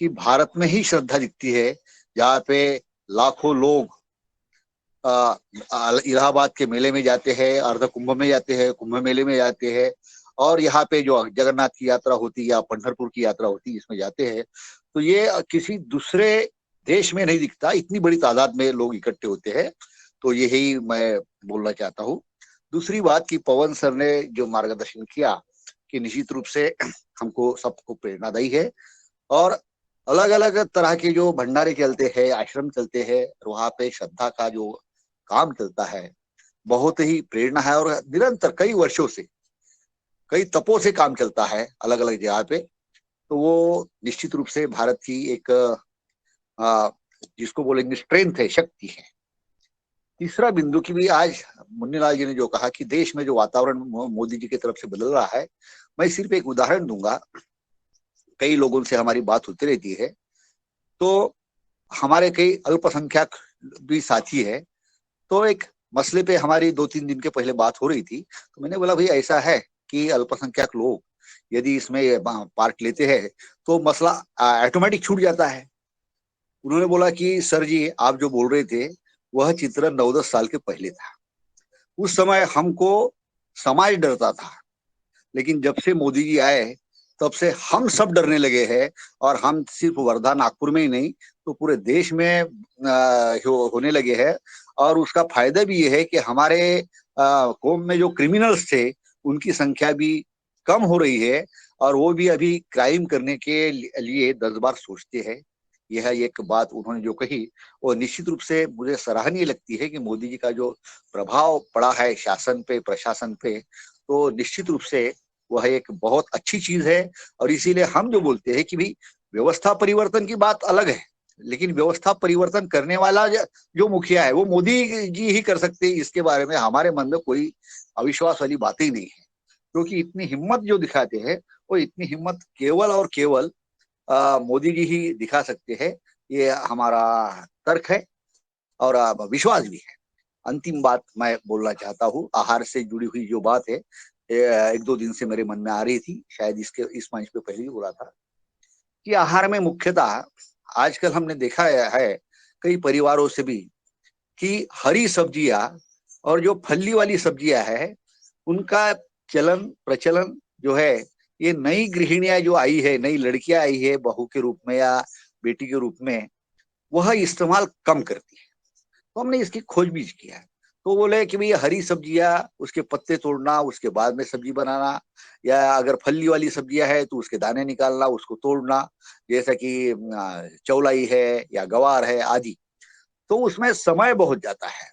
कि भारत में ही श्रद्धा दिखती है जहाँ पे लाखों लोग इलाहाबाद के मेले में जाते हैं, अर्ध कुंभ में जाते हैं, कुंभ मेले में जाते हैं और यहाँ पे जो जगन्नाथ की यात्रा होती है या पंढरपुर की यात्रा होती है इसमें जाते हैं। तो ये किसी दूसरे देश में नहीं दिखता, इतनी बड़ी तादाद में लोग इकट्ठे होते हैं। तो यही मैं बोलना चाहता हूँ। दूसरी बात कि पवन सर ने जो मार्गदर्शन किया कि निश्चित रूप से हमको सबको प्रेरणादायी है और अलग अलग तरह के जो भंडारे चलते हैं, आश्रम चलते हैं, वहां पे श्रद्धा का जो काम चलता है बहुत ही प्रेरणा है और निरंतर कई वर्षों से, कई तपों से काम चलता है अलग अलग जगह पे। तो वो निश्चित रूप से भारत की एक जिसको बोलेंगे स्ट्रेंथ है, शक्ति है। तीसरा बिंदु की भी आज मुन्नीलाल जी ने जो कहा कि देश में जो वातावरण मोदी जी की तरफ से बदल रहा है, मैं सिर्फ एक उदाहरण दूंगा। कई लोगों से हमारी बात होती रहती है तो हमारे कई अल्पसंख्यक भी साथी है, तो एक मसले पे हमारी 2-3 दिन के पहले बात हो रही थी। तो मैंने बोला भाई ऐसा है कि अल्पसंख्यक लोग यदि इसमें पार्ट लेते हैं तो मसला ऑटोमेटिक छूट जाता है। उन्होंने बोला कि सर जी आप जो बोल रहे थे वह चित्र 9-10 साल के पहले था। उस समय हमको समाज डरता था, लेकिन जब से मोदी जी आए तब से हम सब डरने लगे हैं और हम सिर्फ वर्धा नागपुर में ही नहीं तो पूरे देश में होने लगे हैं। और उसका फायदा भी ये है कि हमारे कौम में जो क्रिमिनल्स थे उनकी संख्या भी कम हो रही है और वो भी अभी क्राइम करने के लिए 10 बार सोचते हैं। यह एक बात उन्होंने जो कही वो निश्चित रूप से मुझे सराहनीय लगती है कि मोदी जी का जो प्रभाव पड़ा है शासन पे, प्रशासन पे, तो निश्चित रूप से वह एक बहुत अच्छी चीज है। और इसीलिए हम जो बोलते हैं कि भाई व्यवस्था परिवर्तन की बात अलग है, लेकिन व्यवस्था परिवर्तन करने वाला जो मुखिया है वो मोदी जी ही कर सकते हैं। इसके बारे में हमारे मन में कोई अविश्वास वाली बात ही नहीं है, क्योंकि इतनी हिम्मत जो दिखाते हैं वो इतनी हिम्मत केवल और केवल मोदी जी ही दिखा सकते हैं। ये हमारा तर्क है और विश्वास भी है। अंतिम बात मैं बोलना चाहता हूँ, आहार से जुड़ी हुई जो बात है, एक दो दिन से मेरे मन में आ रही थी, शायद इस मंच पे पहले ही बोला था कि आहार में मुख्यतः आजकल हमने देखा है कई परिवारों से भी कि हरी सब्जियां और जो फली वाली सब्जियां है उनका चलन प्रचलन जो है, ये नई गृहिणियां जो आई है, नई लड़कियां आई है बहू के रूप में या बेटी के रूप में, वह इस्तेमाल कम करती है। तो हमने इसकी खोजबीन किया है। तो बोले कि भाई हरी सब्जियां, उसके पत्ते तोड़ना, उसके बाद में सब्जी बनाना, या अगर फली वाली सब्जियां है तो उसके दाने निकालना, उसको तोड़ना, जैसा कि चौलाई है या गवार है आदि। तो उसमें समय बहुत जाता है,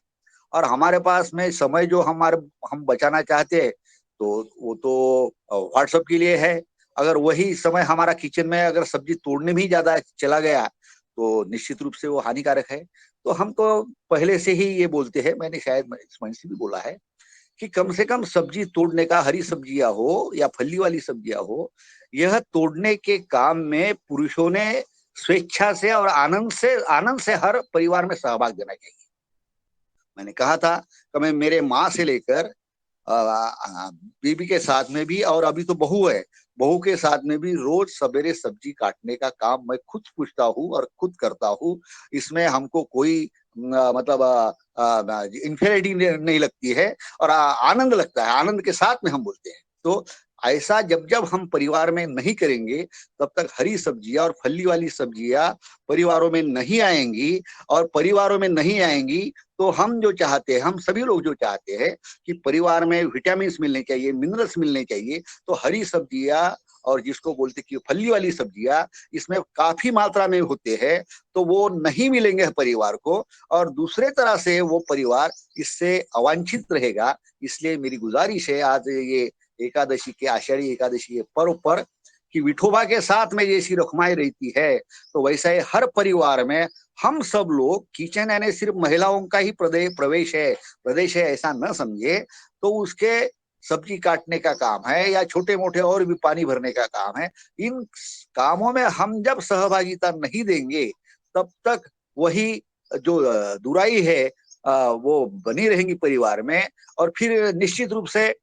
और हमारे पास में समय जो हम बचाना चाहते हैं, तो वो तो व्हाट्सएप के लिए है। अगर वही समय हमारा किचन में अगर सब्जी तोड़ने में ही ज्यादा चला गया तो निश्चित रूप से वो हानिकारक है। तो हम तो पहले से ही ये बोलते हैं, मैंने शायद इस मंच से भी बोला है कि कम से कम सब्जी तोड़ने का, हरी सब्जियां हो या फली वाली सब्जियां हो, यह तोड़ने के काम में पुरुषों ने स्वेच्छा से और आनंद से हर परिवार में सहभाग देना चाहिए। मैंने कहा था कि मैं मेरे माँ से लेकर बीबी के साथ में भी, और अभी तो बहू है, बहू के साथ में भी रोज सवेरे सब्जी काटने का काम मैं खुद पूछता हूँ और खुद करता हूँ। इसमें हमको कोई मतलब इंफेरिटी नहीं लगती है, और आनंद लगता है, आनंद के साथ में हम बोलते हैं। तो ऐसा जब जब हम परिवार में नहीं करेंगे, तब तक हरी सब्जियां और फली वाली सब्जियां परिवारों में नहीं आएंगी, और परिवारों में नहीं आएंगी तो हम जो चाहते हैं, हम सभी लोग जो चाहते हैं कि परिवार में विटामिन मिलने चाहिए, मिनरल्स मिलने चाहिए, तो हरी सब्जियां और जिसको बोलते कि फली वाली सब्जियां, इसमें काफी मात्रा में होते हैं, तो वो नहीं मिलेंगे परिवार को, और दूसरे तरह से वो परिवार इससे अवांछित रहेगा। इसलिए मेरी गुजारिश है आज ये एकादशी के, आषाढ़ी एकादशी के पर्व पर, कि विठोबा के साथ में जैसी रखमाई रहती है, तो वैसा ही हर परिवार में हम सब लोग, किचन यानी सिर्फ महिलाओं का ही प्रदेश है ऐसा न समझे, तो उसके सब्जी काटने का काम है या छोटे मोटे और भी पानी भरने का काम है। इन कामों में हम जब सहभागिता नहीं देंगे, तब तक वही जो दुराई है वो बनी रहेंगी परिवार में, और फिर निश्चित रूप से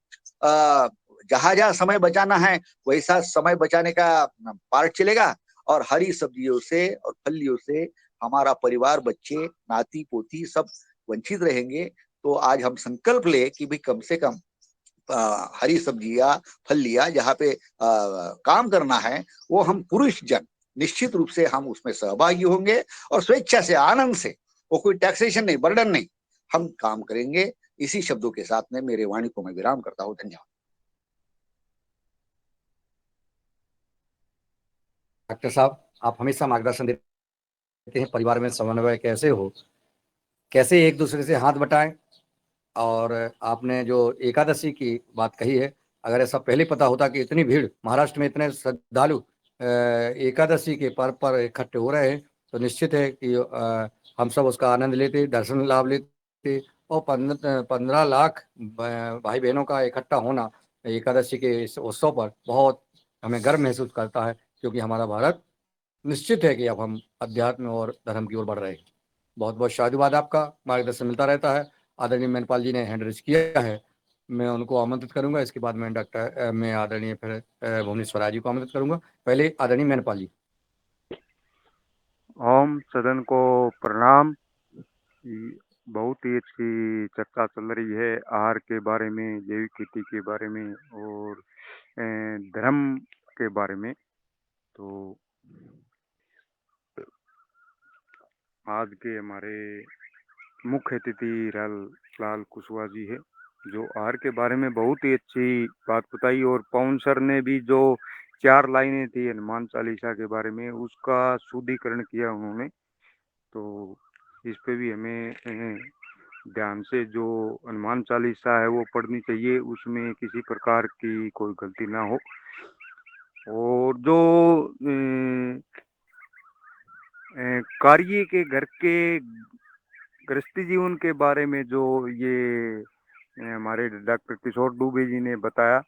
जहां जहां समय बचाना है वैसा समय बचाने का पार्ट चलेगा, और हरी सब्जियों से और फलियों से हमारा परिवार, बच्चे, नाती पोती सब वंचित रहेंगे। तो आज हम संकल्प ले कि भाई कम से कम हरी सब्जियां, फलियां जहाँ पे काम करना है, वो हम पुरुष जन निश्चित रूप से हम उसमें सहभागी होंगे, और स्वेच्छा से, आनंद से, वो कोई टैक्सेशन नहीं, बर्डन नहीं, हम काम करेंगे। इसी शब्दों के साथ में मेरे वाणी को मैं विराम करता हूँ। धन्यवाद। डॉक्टर साहब, आप हमेशा मार्गदर्शन देते हैं परिवार में समन्वय कैसे हो, कैसे एक दूसरे से हाथ बटाएं। और आपने जो एकादशी की बात कही है, अगर ऐसा पहले पता होता कि इतनी भीड़ महाराष्ट्र में, इतने श्रद्धालु एकादशी के पर्व पर इकट्ठे हो रहे हैं, तो निश्चित है कि हम सब उसका आनंद लेते, दर्शन लाभ लेते। और 15 लाख भाई बहनों का इकट्ठा होना एकादशी के इस उत्सव पर बहुत हमें गर्व महसूस करता है, क्योंकि हमारा भारत निश्चित है कि अब हम अध्यात्म और धर्म की ओर बढ़ रहे हैं। बहुत बहुत शादीवाद, आपका मार्गदर्शन मिलता रहता है। आदरणीय मेनपाल जी ने हैंड रेज किया है, मैं उनको आमंत्रित करूंगा। इसके बाद मैं आदरणीय फिर भुवनेश्वर जी को आमंत्रित करूंगा। पहले आदरणीय मेनपाल जी। ओम सदन को प्रणाम। बहुत ही अच्छी चर्चा चल रही है आहार के बारे में, जैविक खेती के बारे में और धर्म के बारे में। तो आज के हमारे मुख्य अतिथि लाल कुशवाहा जी है, जो आहार के बारे में बहुत ही अच्छी बात बताई, और पवन सर ने भी जो 4 लाइनें थी हनुमान चालीसा के बारे में, उसका शुद्धिकरण किया उन्होंने। तो इस पे भी हमें ध्यान से जो हनुमान चालीसा है वो पढ़नी चाहिए, उसमें किसी प्रकार की कोई गलती ना हो। और जो कार्य के घर के गृहस्थी जीवन के बारे में जो ये हमारे डॉक्टर किशोर डूबे जी ने बताया,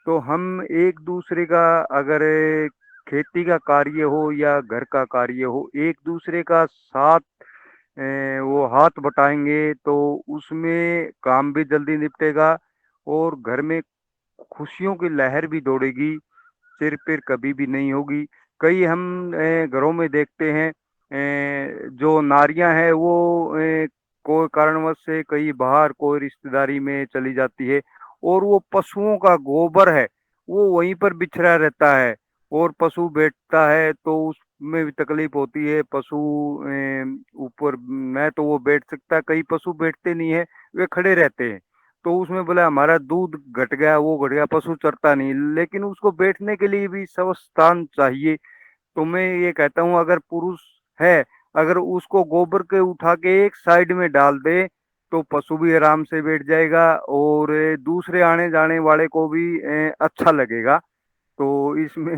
तो हम एक दूसरे का, अगर खेती का कार्य हो या घर का कार्य हो, एक दूसरे का साथ वो हाथ बटाएंगे तो उसमें काम भी जल्दी निपटेगा और घर में खुशियों की लहर भी दौड़ेगी, सिर पैर कभी भी नहीं होगी। कई हम घरों में देखते हैं, जो नारियां हैं वो कोई कारणवश से कहीं बाहर कोई रिश्तेदारी में चली जाती है और वो पशुओं का गोबर है वो वहीं पर बिखरा रहता है और पशु बैठता है तो उसमें भी तकलीफ होती है। पशु ऊपर मैं तो वो बैठ सकता है, कई पशु बैठते नहीं है, वे खड़े रहते हैं। तो उसमें बोला हमारा दूध घट गया, वो घट गया, पशु चरता नहीं, लेकिन उसको बैठने के लिए भी स्वस्थान चाहिए। तो मैं ये कहता हूँ अगर पुरुष है, अगर उसको गोबर के उठा के एक साइड में डाल दे तो पशु भी आराम से बैठ जाएगा और दूसरे आने जाने वाले को भी अच्छा लगेगा। तो इसमें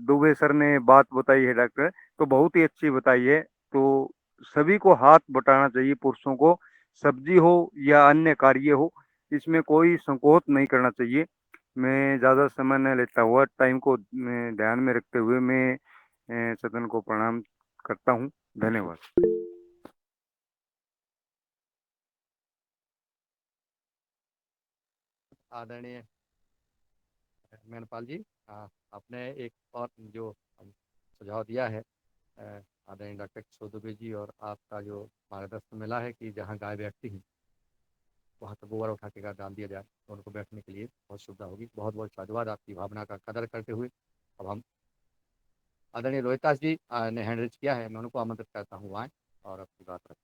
दुबे सर ने बात बताई है डॉक्टर, तो बहुत ही अच्छी बताई है। तो सभी को हाथ बटाना चाहिए, पुरुषों को, सब्जी हो या अन्य कार्य हो, इसमें कोई संकोच नहीं करना चाहिए। मैं ज़्यादा समय न लेता हुआ टाइम को ध्यान में रखते हुए मैं सदन को प्रणाम करता हूँ। धन्यवाद। आदरणीय मेनपाल जी, आपने एक और जो सुझाव दिया है आदरणीय डॉक्टर किशोर दुबे जी, और आपका जो मार्गदर्शन मिला है कि जहाँ गाय बैठती हैं वहाँ तो गोबर उठा के डाल दिया जाए तो उनको बैठने के लिए बहुत सुविधा होगी। बहुत बहुत साधुवाद, आपकी भावना का कदर करते हुए अब हम आदरणीय रोहितास जी ने हैंड रेज किया है, मैं उनको आमंत्रित करता हूँ आए और अपनी बात रखें।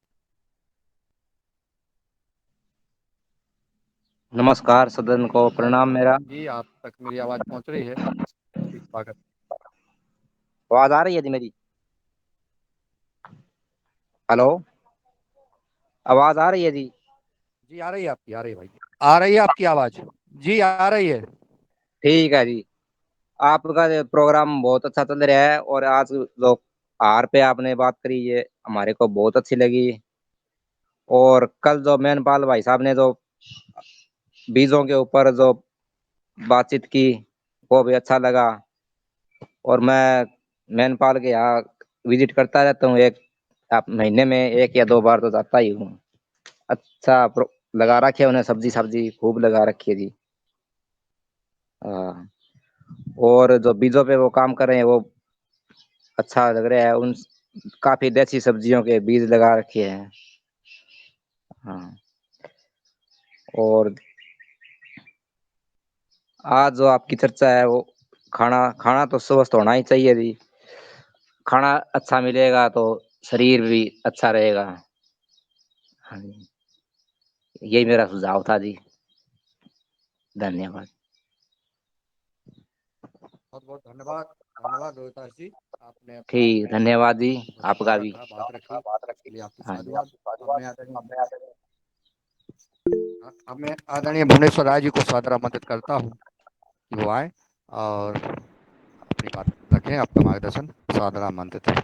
नमस्कार, सदन को प्रणाम मेरा। जी, आप तक मेरी आवाज़ पहुँच रही है? ठीक, स्वागत। आवाज आ रही है जी मेरी? हेलो, आवाज आ रही है जी? जी आ रही है आपकी, आ रही है भाई, आ रही है आपकी आवाज़। जी आ रही है। ठीक है जी। आपका जो प्रोग्राम बहुत अच्छा चल रहा है और आज जो आहार पे आपने बात करी ये हमारे को बहुत अच्छी लगी। और कल जो मैनपाल भाई साहब ने जो बीजों के ऊपर जो बातचीत की वो भी अच्छा लगा। और मैं मैनपाल के यहाँ विजिट करता रहता हूँ, एक आप महीने में 1 या 2 बार तो जाता ही हूँ। अच्छा लगा रखी है उन्हें, सब्जी सब्जी खूब लगा रखी है जी। हाँ, और जो बीजों पे वो काम कर रहे हैं वो अच्छा लग रहा है। उन काफी देसी सब्जियों के बीज लगा रखे हैं। हाँ, और आज जो आपकी चर्चा है वो खाना खाना तो स्वस्थ होना ही चाहिए जी। खाना अच्छा मिलेगा तो शरीर भी अच्छा रहेगा। हाँ जी, यही मेरा सुझाव था जी। धन्यवाद। बहुत बहुत धन्यवाद, धन्यवाद रोहितास जी, आपने अपना ठीक, धन्यवाद जी वक्तव्य आपका भी। रखा, बात रखी, इसके लिए आपकी हाँ जी। साधुवाद। अब मैं आदरणीय भुवनेश्वर राय जी को सादर आमंत्रित करता हूँ कि वो आए और अपनी बात रखें। आपका मार्गदर्शन सादर आमंत्रित है।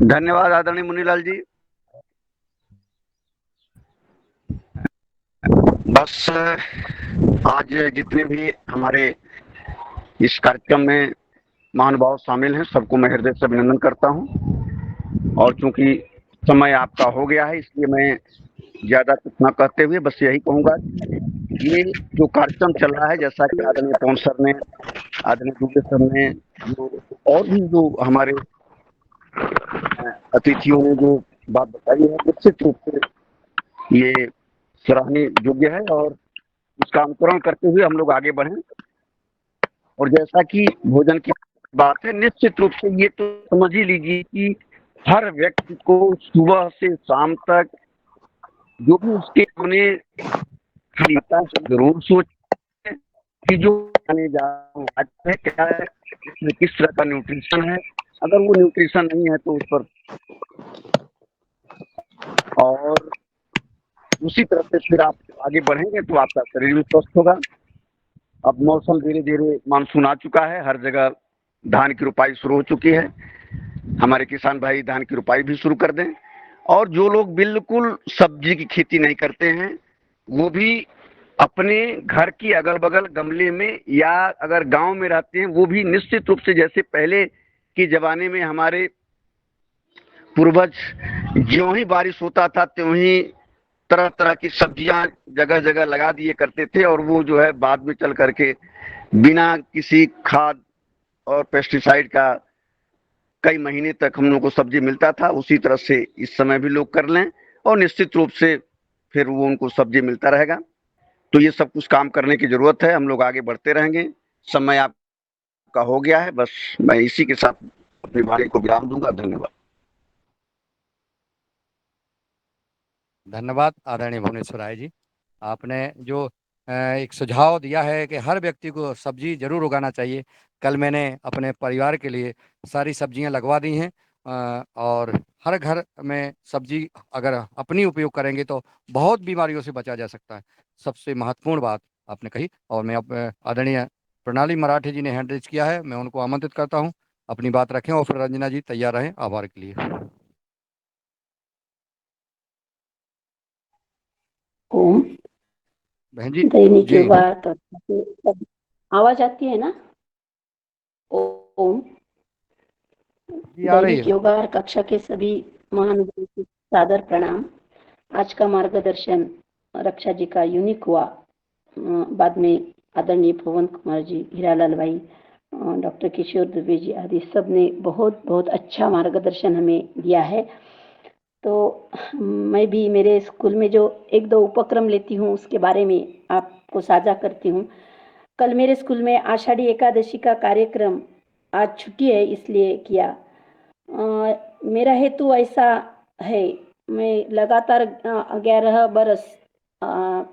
धन्यवाद आदरणीय मुनीलाल जी। बस आज जितने भी हमारे इस कार्यक्रम में महानुभाव शामिल हैं सबको मैं हृदय से अभिनंदन करता हूं। और चूंकि समय आपका हो गया है इसलिए मैं ज्यादा कुछ न कहते हुए बस यही कहूंगा, ये जो कार्यक्रम चल रहा है जैसा कि आदरणीय पवन सर ने, आदरणीय दुबे सर ने, जो और भी जो हमारे अतिथियों ने जो बात बताई है, निश्चित रूप से ये सराहनीय योग्य है और इसका अनुकरण करते हुए हम लोग आगे बढ़ें। और जैसा कि भोजन की बात है, निश्चित रूप से ये तो समझ ही लीजिए कि हर व्यक्ति को सुबह से शाम तक जो भी उसके अपने खाता जरूर सोचे कि जो खाने जा रहा है क्या है, इसमें किस तरह का न्यूट्रिशन है। अगर वो न्यूट्रिशन नहीं है तो उस पर, और उसी तरह से फिर आप आगे बढ़ेंगे तो आपका शरीर भी स्वस्थ होगा। अब मौसम धीरे धीरे मानसून आ चुका है, हर जगह धान की रुपाई शुरू हो चुकी है। हमारे किसान भाई धान की रुपाई भी शुरू कर दें। और जो लोग बिल्कुल सब्जी की खेती नहीं करते हैं वो भी अपने घर की अगल बगल गमले में, या अगर गांव में रहते हैं वो भी निश्चित रूप से, जैसे पहले के जमाने में हमारे पूर्वज ज्यों ही बारिश होता था त्यों ही तरह तरह की सब्जियां जगह जगह लगा दिए करते थे, और वो जो है बाद में चल करके बिना किसी खाद और पेस्टिसाइड का कई महीने तक हम लोग को सब्जी मिलता था। उसी तरह से इस समय भी लोग कर लें और निश्चित रूप से फिर वो उनको सब्जी मिलता रहेगा। तो ये सब कुछ काम करने की जरूरत है, हम लोग आगे बढ़ते रहेंगे। समय आपका हो गया है, बस मैं इसी के साथ अपनी वाणी को विराम दूंगा। धन्यवाद। धन्यवाद आदरणीय भुवनेश्वर राय जी। आपने जो एक सुझाव दिया है कि हर व्यक्ति को सब्जी जरूर उगाना चाहिए। कल मैंने अपने परिवार के लिए सारी सब्जियां लगवा दी हैं, और हर घर में सब्जी अगर अपनी उपयोग करेंगे तो बहुत बीमारियों से बचा जा सकता है। सबसे महत्वपूर्ण बात आपने कही, और मैं आदरणीय प्रणाली मराठी जी ने हैंड रेज किया है, मैं उनको आमंत्रित करता हूँ अपनी बात रखें, और फिर रंजना जी तैयार रहें आभार के लिए। ओम। बहन जी दैनिक जी योगा आवाज आती है ना? ओम। जी आ रही दैनिक है। योगा कक्षा के सभी महानुभावों को सादर प्रणाम। आज का मार्गदर्शन रक्षा जी का यूनिक हुआ। बाद में आदरणीय पवन कुमार जी, हीरालाल भाई, डॉक्टर किशोर दुबे जी आदि सब ने बहुत बहुत अच्छा मार्गदर्शन हमें दिया है। तो मैं भी मेरे स्कूल में जो एक दो उपक्रम लेती हूँ उसके बारे में आपको साझा करती हूँ। कल मेरे स्कूल में आषाढ़ी एकादशी का कार्यक्रम, आज छुट्टी है इसलिए किया। मेरा हेतु ऐसा है, मैं लगातार 11 बरस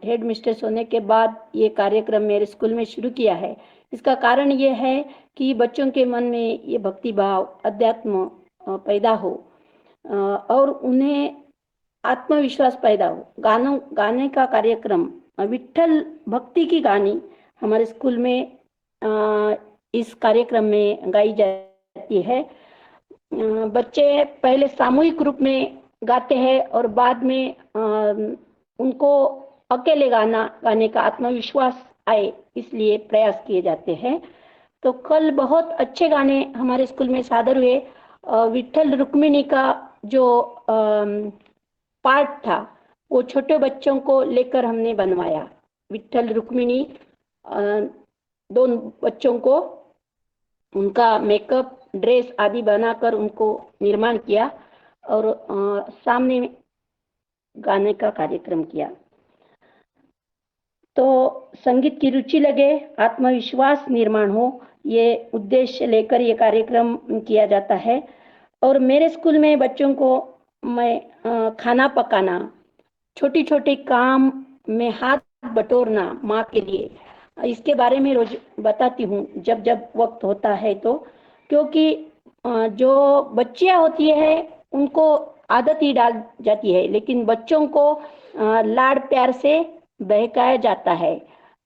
हेड मिस्ट्रेस होने के बाद ये कार्यक्रम मेरे स्कूल में शुरू किया है। इसका कारण ये है कि बच्चों के मन में ये भक्ति भाव, अध्यात्म पैदा हो, और उन्हें आत्मविश्वास पैदा हो। गाने का कार्यक्रम, विठल भक्ति की गानी हमारे स्कूल में इस कार्यक्रम में गाई जाती है। बच्चे पहले सामूहिक रूप में गाते हैं और बाद में उनको अकेले गाने का आत्मविश्वास आए, इसलिए प्रयास किए जाते हैं। तो कल बहुत अच्छे गाने हमारे स्कूल में सादर हुए। विठल रुक्मिणी का जो पार्ट था वो छोटे बच्चों को लेकर हमने बनवाया। विठल रुक्मिणी, दो बच्चों को उनका मेकअप, ड्रेस आदि बनाकर उनको निर्माण किया और सामने गाने का कार्यक्रम किया। तो संगीत की रुचि लगे, आत्मविश्वास निर्माण हो, ये उद्देश्य लेकर ये कार्यक्रम किया जाता है। और मेरे स्कूल में बच्चों को मैं खाना पकाना, छोटी छोटी काम में हाथ बटोरना माँ के लिए, इसके बारे में रोज बताती हूँ जब जब वक्त होता है। तो क्योंकि जो बच्चियाँ होती है उनको आदत ही डाल जाती है, लेकिन बच्चों को लाड़ प्यार से बहकाया जाता है।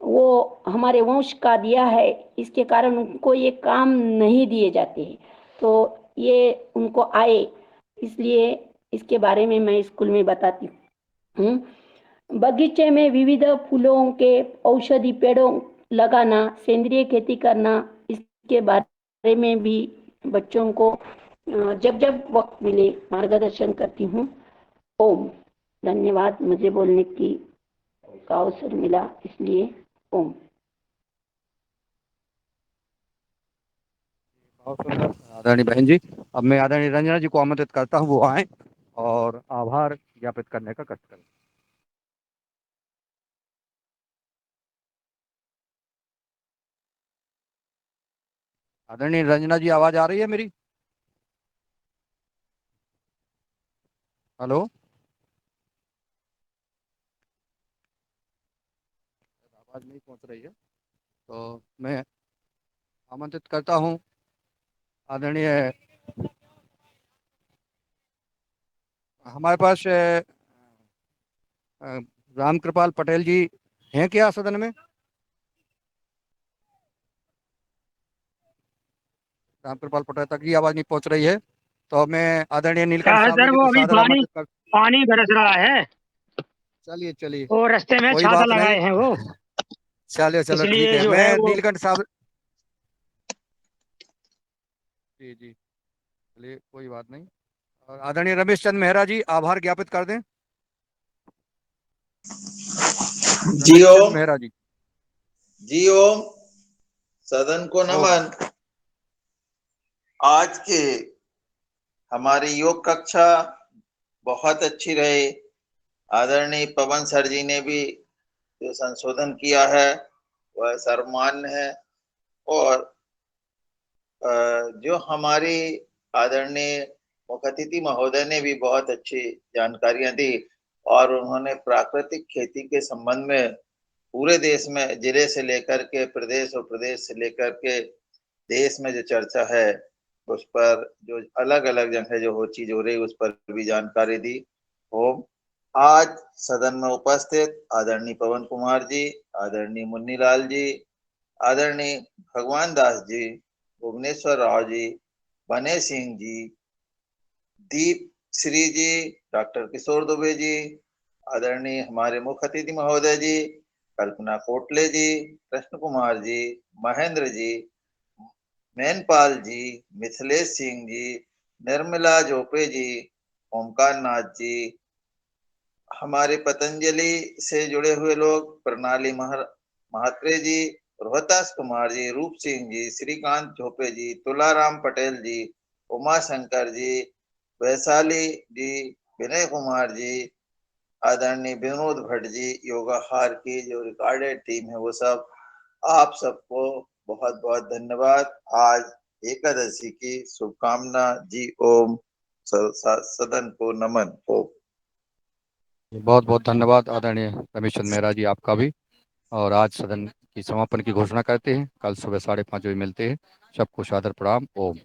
वो हमारे वंश का दिया है, इसके कारण उनको ये काम नहीं दिए जाते हैं। तो ये उनको आए, इसलिए इसके बारे में मैं स्कूल में बताती हूँ। बगीचे में विविध फूलों के औषधि पेड़ों लगाना, सेंद्रिय खेती करना, इसके बारे में भी बच्चों को जब जब वक्त मिले मार्गदर्शन करती हूँ। ओम। धन्यवाद, मुझे बोलने की का अवसर मिला, इसलिए ओम। बहुत सुंदर आदरणीय बहन जी। अब मैं आदरणीय रंजना जी को आमंत्रित करता हूँ वो आए और आभार ज्ञापित करने का कष्ट करें। आदरणीय रंजना जी, आवाज आ रही है मेरी? हेलो, आवाज नहीं पहुंच रही है, तो मैं आमंत्रित करता हूँ आदरणीय, हमारे पास राम कृपाल पटेल जी हैं क्या सदन में? राम कृपाल पटेल तक की आवाज नहीं पहुंच रही है, तो मैं आदरणीय क्या नीलकंठ है सावरी सर, जी वो को अभी सादर पानी आमंत्रित कर। पानी बरस रहा है, चलिए चलिए, वो रास्ते में कोई छाता बात नहीं। लगाए हैं वो, चलिए चलो ठीक इसलिए है, जो मैं है वो। नीलकंठ साहब, जी जी, चलिए कोई बात नहीं। और आदरणीय रमेश चंद मेहरा जी आभार ज्ञापित कर दें। जी रमेश चंद ओम, मेहरा जी। जी ओम, सदन को ओम। नमन। आज के हमारी योग कक्षा बहुत अच्छी रही। आदरणीय पवन सर जी ने भी जो संशोधन किया है वह सर्वमान्य है, और जो हमारी आदरणीय मुख्य अतिथि महोदय ने भी बहुत अच्छी जानकारियां दी, और उन्होंने प्राकृतिक खेती के संबंध में पूरे देश में जिले से लेकर के प्रदेश और प्रदेश से लेकर के देश में जो चर्चा है उस पर, जो अलग अलग जगह जो चीज हो रही उस पर भी जानकारी दी। ओम। आज सदन में उपस्थित आदरणीय पवन कुमार जी, आदरणीय मुन्नीलाल जी, आदरणीय भगवान दास जी, भुवनेश्वर राव जी, बने सिंह जी, दीप श्री जी, डॉक्टर किशोर दुबे जी, आदरणीय हमारे मुख्य अतिथि महोदय जी, कल्पना कोटले जी, कृष्ण कुमार जी, महेंद्र जी, मैनपाल जी, मिथिलेश सिंह जी, निर्मला जोपे जी, ओमकार नाथ जी, हमारे पतंजलि से जुड़े हुए लोग प्रणाली महात्रे जी, रोहतास कुमार जी, रूप सिंह जी, श्रीकांत झोपे जी, तुलाराम पटेल जी, उमा शंकर जी, वैशाली जी, विनय कुमार जी, आदरणीय विनोद भट्ट जी, योगाहार की जो रिकॉर्डेड टीम है वो सब, आप सबको बहुत बहुत धन्यवाद। आज एकादशी की शुभकामना जी। ओम। सदन को नमन। ओम। बहुत बहुत धन्यवाद आदरणीय रमेश चंद मेहरा जी आपका भी। और आज सदन की समापन की घोषणा करते हैं। कल सुबह 5:30 बजे मिलते हैं। सबको सादर प्रणाम। ओम।